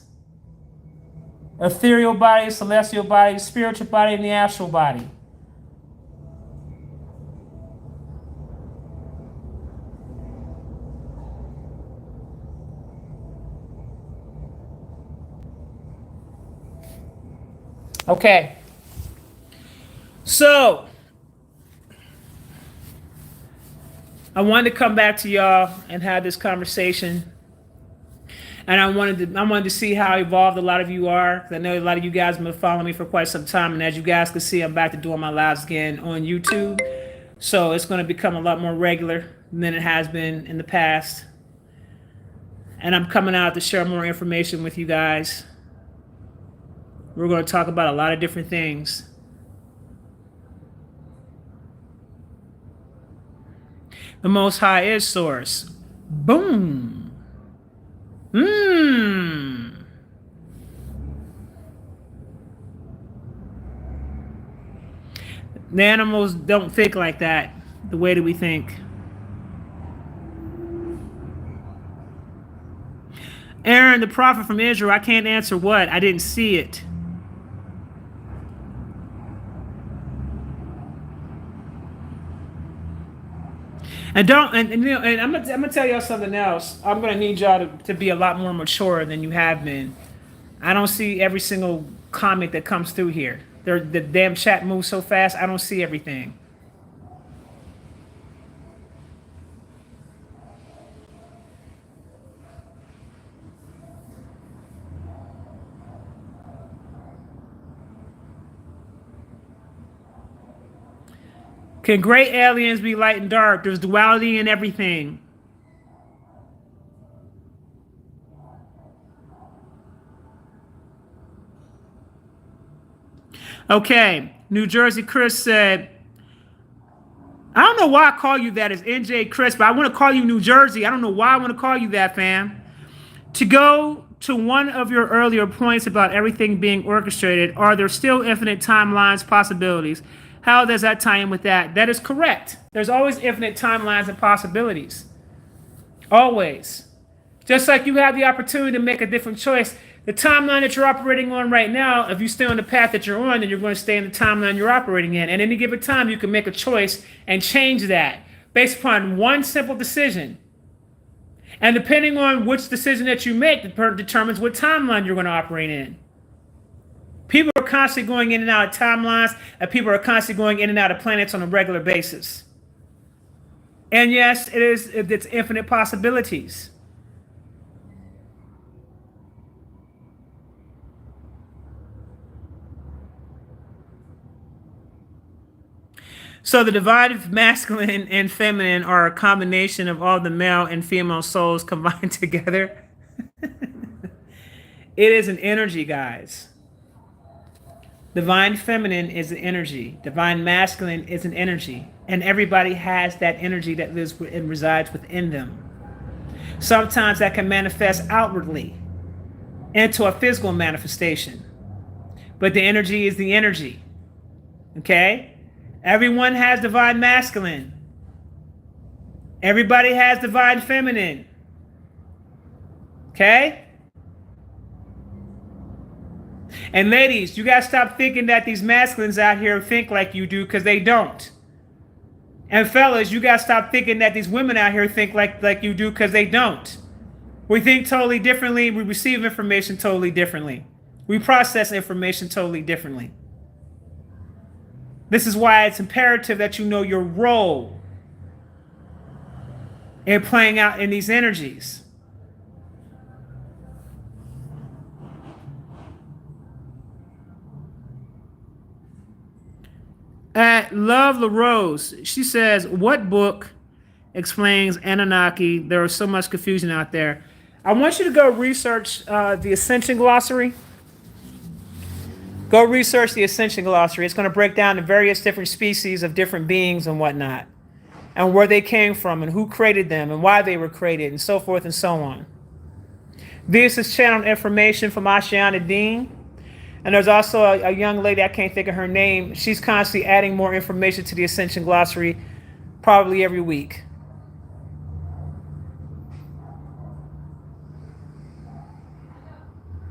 Ethereal body, celestial body, spiritual body, and the astral body. Okay. So, I wanted to come back to y'all and have this conversation. And I wanted to see how evolved a lot of you are. I know a lot of you guys have been following me for quite some time. And as you guys can see, I'm back to doing my lives again on YouTube. So it's going to become a lot more regular than it has been in the past. And I'm coming out to share more information with you guys. We're going to talk about a lot of different things. The Most High is source. Boom. The animals don't think like that, the way that we think. Aaron, the prophet from Israel, I can't answer what? I didn't see it. And don't and you know, and I'm gonna tell y'all something else. I'm gonna need y'all to be a lot more mature than you have been. I don't see every single comment that comes through here. The damn chat moves so fast. I don't see everything. Can great aliens be light and dark? There's duality in everything. Okay, New Jersey Chris said, I don't know why I call you that as NJ Chris, but I want to call you New Jersey. I don't know why I want to call you that, fam. To go to one of your earlier points about everything being orchestrated, are there still infinite timelines, possibilities? How does that tie in with that? That is correct. There's always infinite timelines and possibilities. Always. Just like you have the opportunity to make a different choice. The timeline that you're operating on right now, if you stay on the path that you're on, then you're going to stay in the timeline you're operating in. And any given time, you can make a choice and change that based upon one simple decision. And depending on which decision that you make, determines what timeline you're going to operate in. People are constantly going in and out of timelines, and people are constantly going in and out of planets on a regular basis. And yes, it's infinite possibilities. So the divine masculine and feminine are a combination of all the male and female souls combined together. It is an energy, guys. Divine feminine is an energy. Divine masculine is an energy. And everybody has that energy that lives and resides within them. Sometimes that can manifest outwardly into a physical manifestation. But the energy is the energy. Okay? Everyone has divine masculine. Everybody has divine feminine. Okay? And ladies, you gotta stop thinking that these masculines out here think like you do, because they don't. And fellas, you gotta stop thinking that these women out here think like you do, because they don't. We think totally differently. We receive information totally differently. We process information totally differently. This is why it's imperative that you know your role in playing out in these energies. At Love LaRose, she says, what book explains Anunnaki? There is so much confusion out there. I want you to go research the Ascension Glossary. Go research the Ascension Glossary. It's going to break down the various different species of different beings and whatnot, and where they came from, and who created them, and why they were created, and so forth and so on. This is channeled information from Ashiana Dean. And there's also a young lady, I can't think of her name. She's constantly adding more information to the Ascension Glossary, probably every week.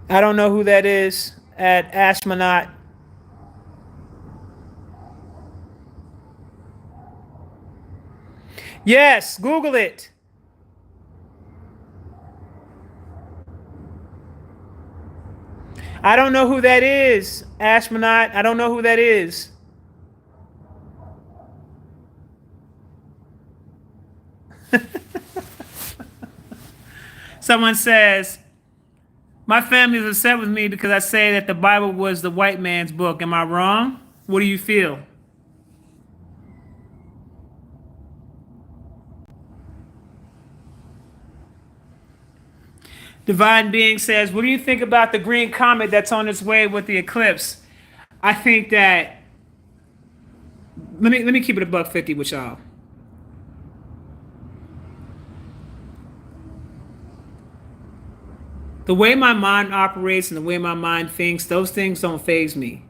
I don't know who that is at Ashmanot. Yes, Google it. I don't know who that is, Ashmanot. I don't know who that is. Someone says, my family is upset with me because I say that the Bible was the white man's book. Am I wrong? What do you feel? Divine Being says, what do you think about the green comet that's on its way with the eclipse? I think that, let me keep it $150 with y'all. The way my mind operates and the way my mind thinks, those things don't faze me.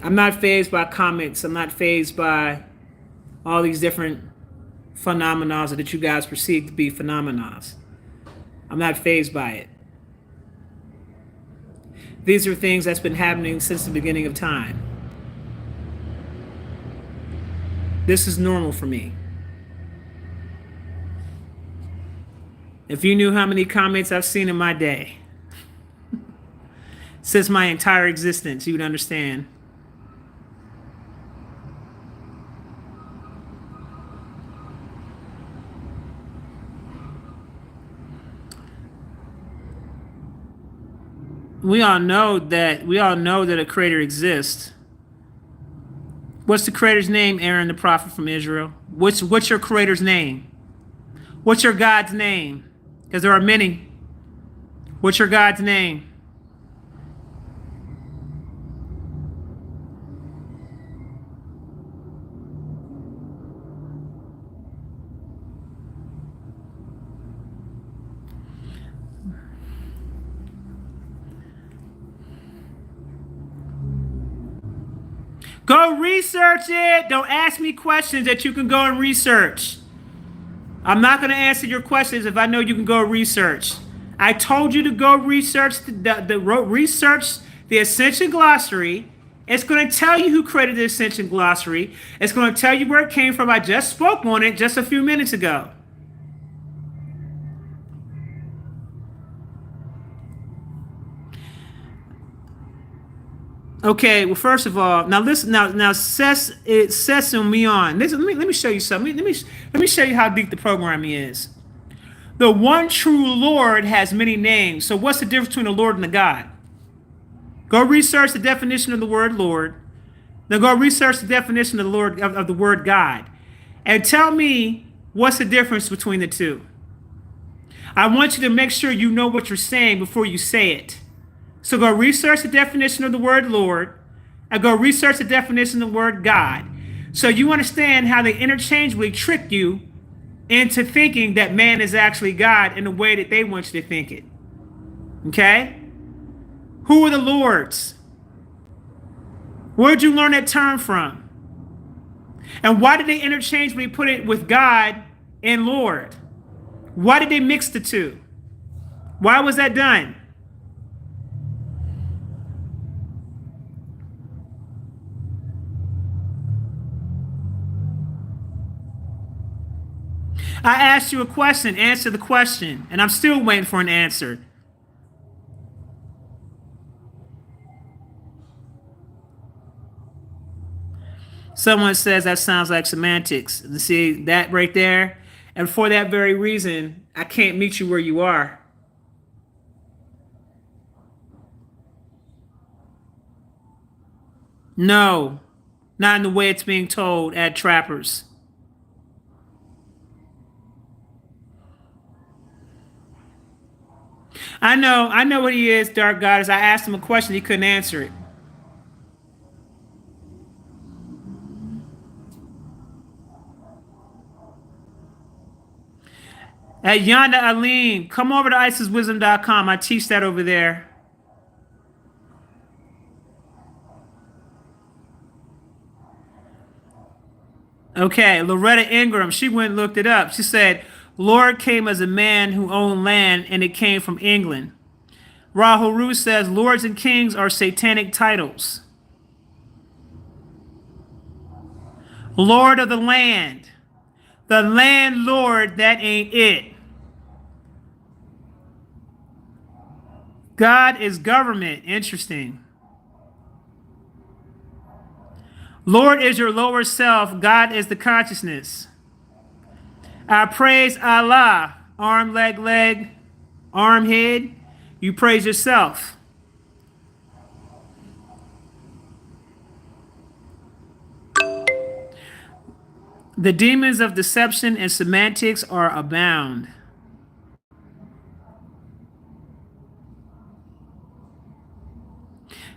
I'm not fazed by comments. I'm not fazed by all these different phenomena that you guys perceive to be phenomena. I'm not fazed by it. These are things that's been happening since the beginning of time. This is normal for me. If you knew how many comments I've seen in my day, since my entire existence, you'd understand. We all know that a creator exists. What's the creator's name, Aaron, the prophet from Israel? What's your creator's name? What's your God's name? Because there are many. What's your God's name? Go research it. Don't ask me questions that you can go and research. I'm not going to answer your questions if I know you can go research. I told you to go research research the Ascension Glossary. It's going to tell you who created the Ascension Glossary. It's going to tell you where it came from. I just spoke on it just a few minutes ago. Okay, well, first of all, now listen. Now, it says me on. Listen, let me show you something. Let me show you how deep the programming is. The one true Lord has many names. So, what's the difference between a Lord and a God? Go research the definition of the word Lord. Then go research the definition of the Lord of the word God, and tell me what's the difference between the two. I want you to make sure you know what you're saying before you say it. So go research the definition of the word Lord and go research the definition of the word God. So you understand how they interchangeably trick you into thinking that man is actually God in the way that they want you to think it. Okay? Who are the Lords? Where'd you learn that term from? And why did they interchangeably put it with God and Lord? Why did they mix the two? Why was that done? I asked you a question, answer the question, and I'm still waiting for an answer. Someone says that sounds like semantics. See that right there? And for that very reason, I can't meet you where you are. No, not in the way it's being told at Trappers. I know what he is, Dark Goddess. I asked him a question, he couldn't answer it. At Yonda Aline, come over to IsisWisdom.com. I teach that over there. Okay, Loretta Ingram, she went and looked it up. She said, Lord came as a man who owned land and it came from England. Rahul Ru says, Lords and Kings are satanic titles. Lord of the land. The landlord, that ain't it. God is government. Interesting. Lord is your lower self. God is the consciousness. I praise Allah. Arm, leg, arm, head. You praise yourself. The demons of deception and semantics are abound.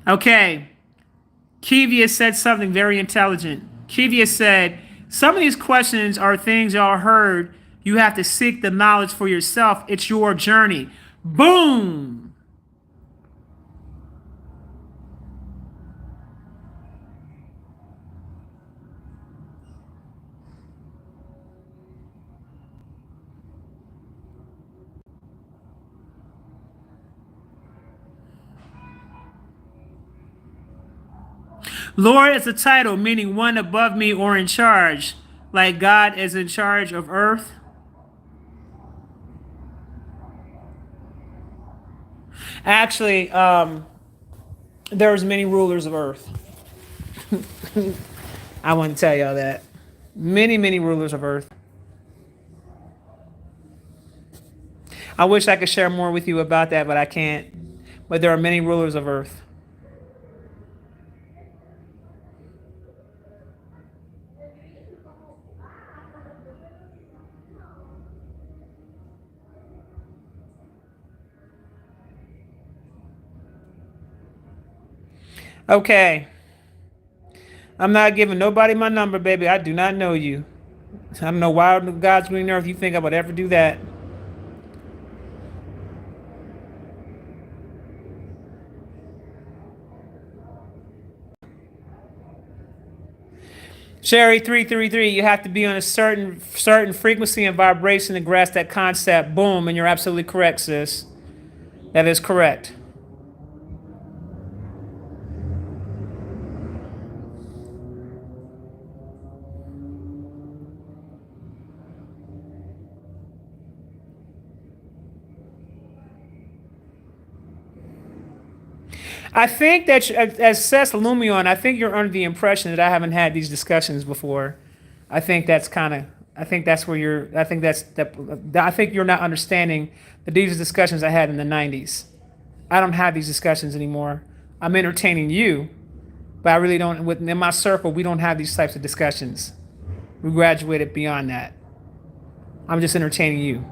Okay. Kivia said something very intelligent. Kivia said, some of these questions are things y'all heard. You have to seek the knowledge for yourself. It's your journey. Boom! Lord is a title meaning one above me or in charge, like God is in charge of earth. Actually, there's many rulers of earth. I want to tell y'all that. Many, many rulers of earth. I wish I could share more with you about that, but I can't. But there are many rulers of earth. Okay. I'm not giving nobody my number, baby. I do not know you. I don't know why on God's green earth you think I would ever do that. Sherry 333, you have to be on a certain frequency and vibration to grasp that concept. Boom, and you're absolutely correct, sis. That is correct. I think that, as says Lumion, I think you're under the impression that I haven't had these discussions before. I think that's kind of, I think that's where you're, I think that's, I think you're not understanding that these discussions I had in the 90s. I don't have these discussions anymore. I'm entertaining you, but I really don't, in my circle, we don't have these types of discussions. We graduated beyond that. I'm just entertaining you.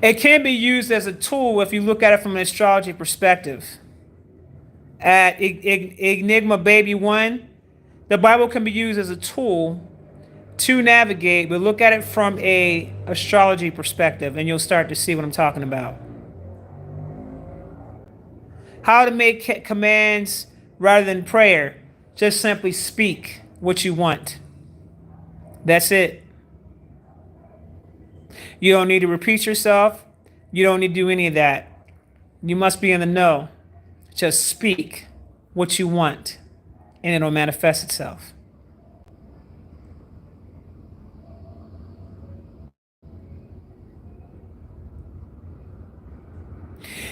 It can be used as a tool if you look at it from an astrology perspective. At Enigma Baby 1, the Bible can be used as a tool to navigate, but look at it from a astrology perspective and you'll start to see what I'm talking about. How to make commands rather than prayer. Just simply speak what you want. That's it. You don't need to repeat yourself. You don't need to do any of that. You must be in the know. Just speak what you want, and it'll manifest itself.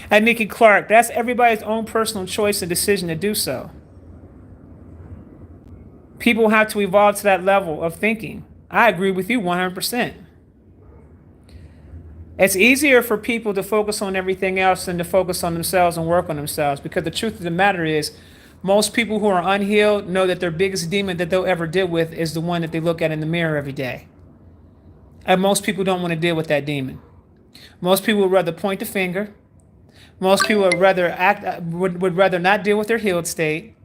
And Nikki Clark, that's everybody's own personal choice and decision to do so. People have to evolve to that level of thinking. I agree with you 100%. It's easier for people to focus on everything else than to focus on themselves and work on themselves, because the truth of the matter is most people who are unhealed know that their biggest demon that they'll ever deal with is the one that they look at in the mirror every day. And most people don't want to deal with that demon. Most people would rather point the finger. Most people would rather not deal with their healed state.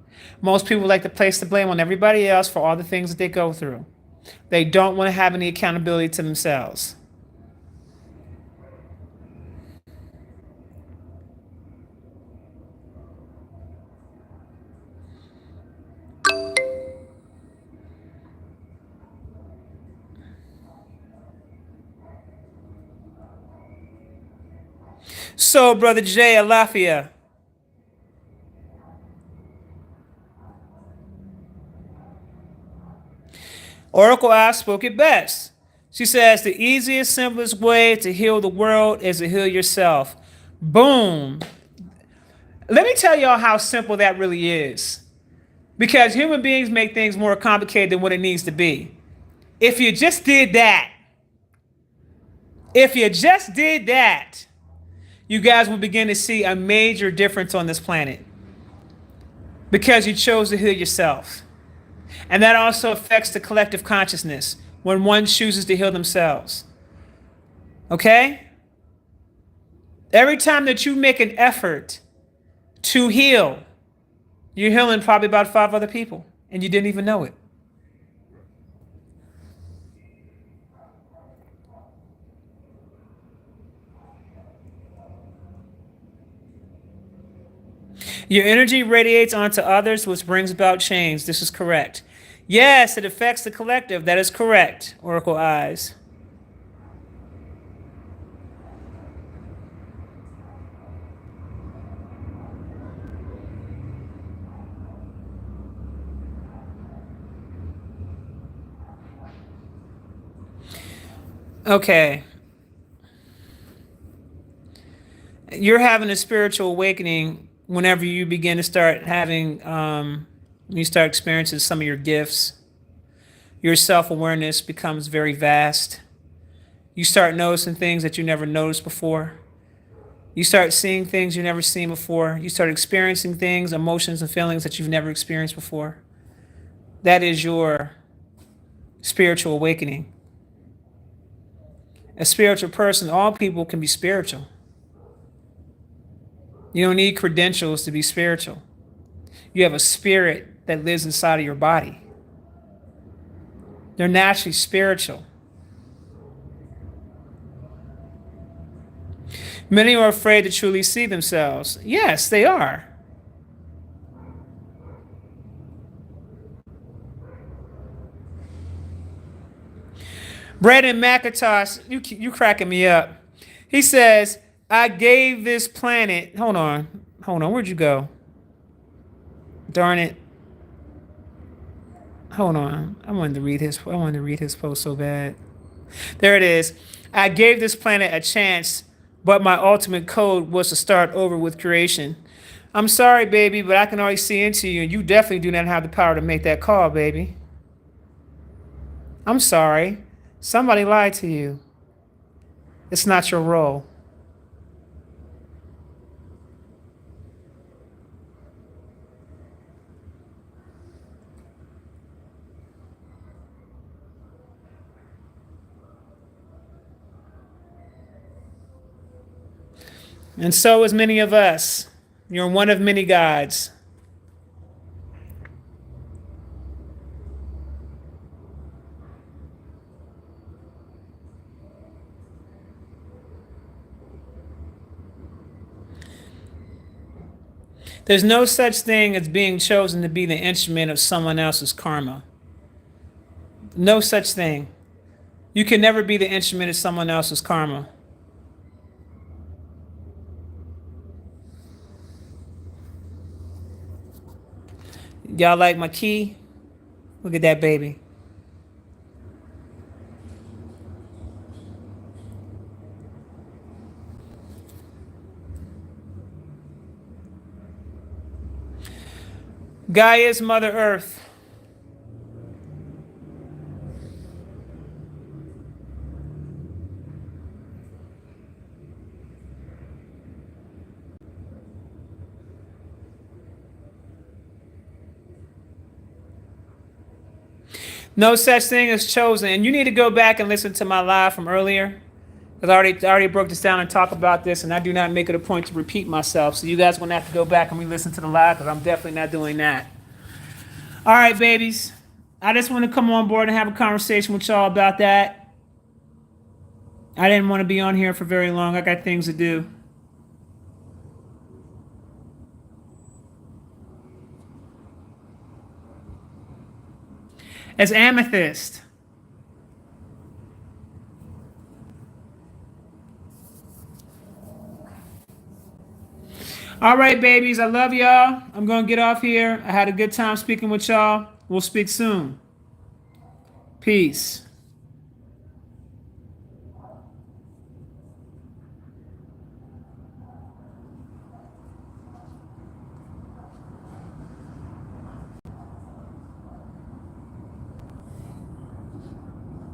Most people like to place the blame on everybody else for all the things that they go through. They don't want to have any accountability to themselves. So, Brother Jay Alafia, Oracle I spoke it best. She says the easiest, simplest way to heal the world is to heal yourself. Boom. Let me tell y'all how simple that really is. Because human beings make things more complicated than what it needs to be. If you just did that, you guys will begin to see a major difference on this planet. Because you chose to heal yourself. And that also affects the collective consciousness when one chooses to heal themselves. Okay? Every time that you make an effort to heal, you're healing probably about 5 other people, and you didn't even know it. Your energy radiates onto others, which brings about change. This is correct. Yes, it affects the collective. That is correct, Oracle Eyes. Okay. You're having a spiritual awakening whenever you begin to start having, when you start experiencing some of your gifts. Your self-awareness becomes very vast. You start noticing things that you never noticed before. You start seeing things you never seen before. You start experiencing things, emotions, and feelings that you've never experienced before. That is your spiritual awakening. A spiritual person, all people can be spiritual. You don't need credentials to be spiritual. You have a spirit that lives inside of your body. They're naturally spiritual. Many are afraid to truly see themselves. Yes, they are. Brandon McIntosh, you cracking me up. He says, I gave this planet. Hold on. Where'd you go? Darn it. Hold on. I wanted to read his post so bad. There it is. I gave this planet a chance, but my ultimate code was to start over with creation. I'm sorry, baby, but I can already see into you, and you definitely do not have the power to make that call, baby. I'm sorry. Somebody lied to you. It's not your role. And so is many of us. You're one of many gods. There's no such thing as being chosen to be the instrument of someone else's karma. No such thing. You can never be the instrument of someone else's karma. Y'all like my key? Look at that baby. Gaia's Mother Earth. No such thing as chosen. And you need to go back and listen to my live from earlier. Because I already broke this down and talk about this, and I do not make it a point to repeat myself. So you guys are going to have to go back and re-listen to the live, because I'm definitely not doing that. All right, babies. I just want to come on board and have a conversation with y'all about that. I didn't want to be on here for very long. I got things to do. As Amethyst. All right, babies. I love y'all. I'm going to get off here. I had a good time speaking with y'all. We'll speak soon. Peace.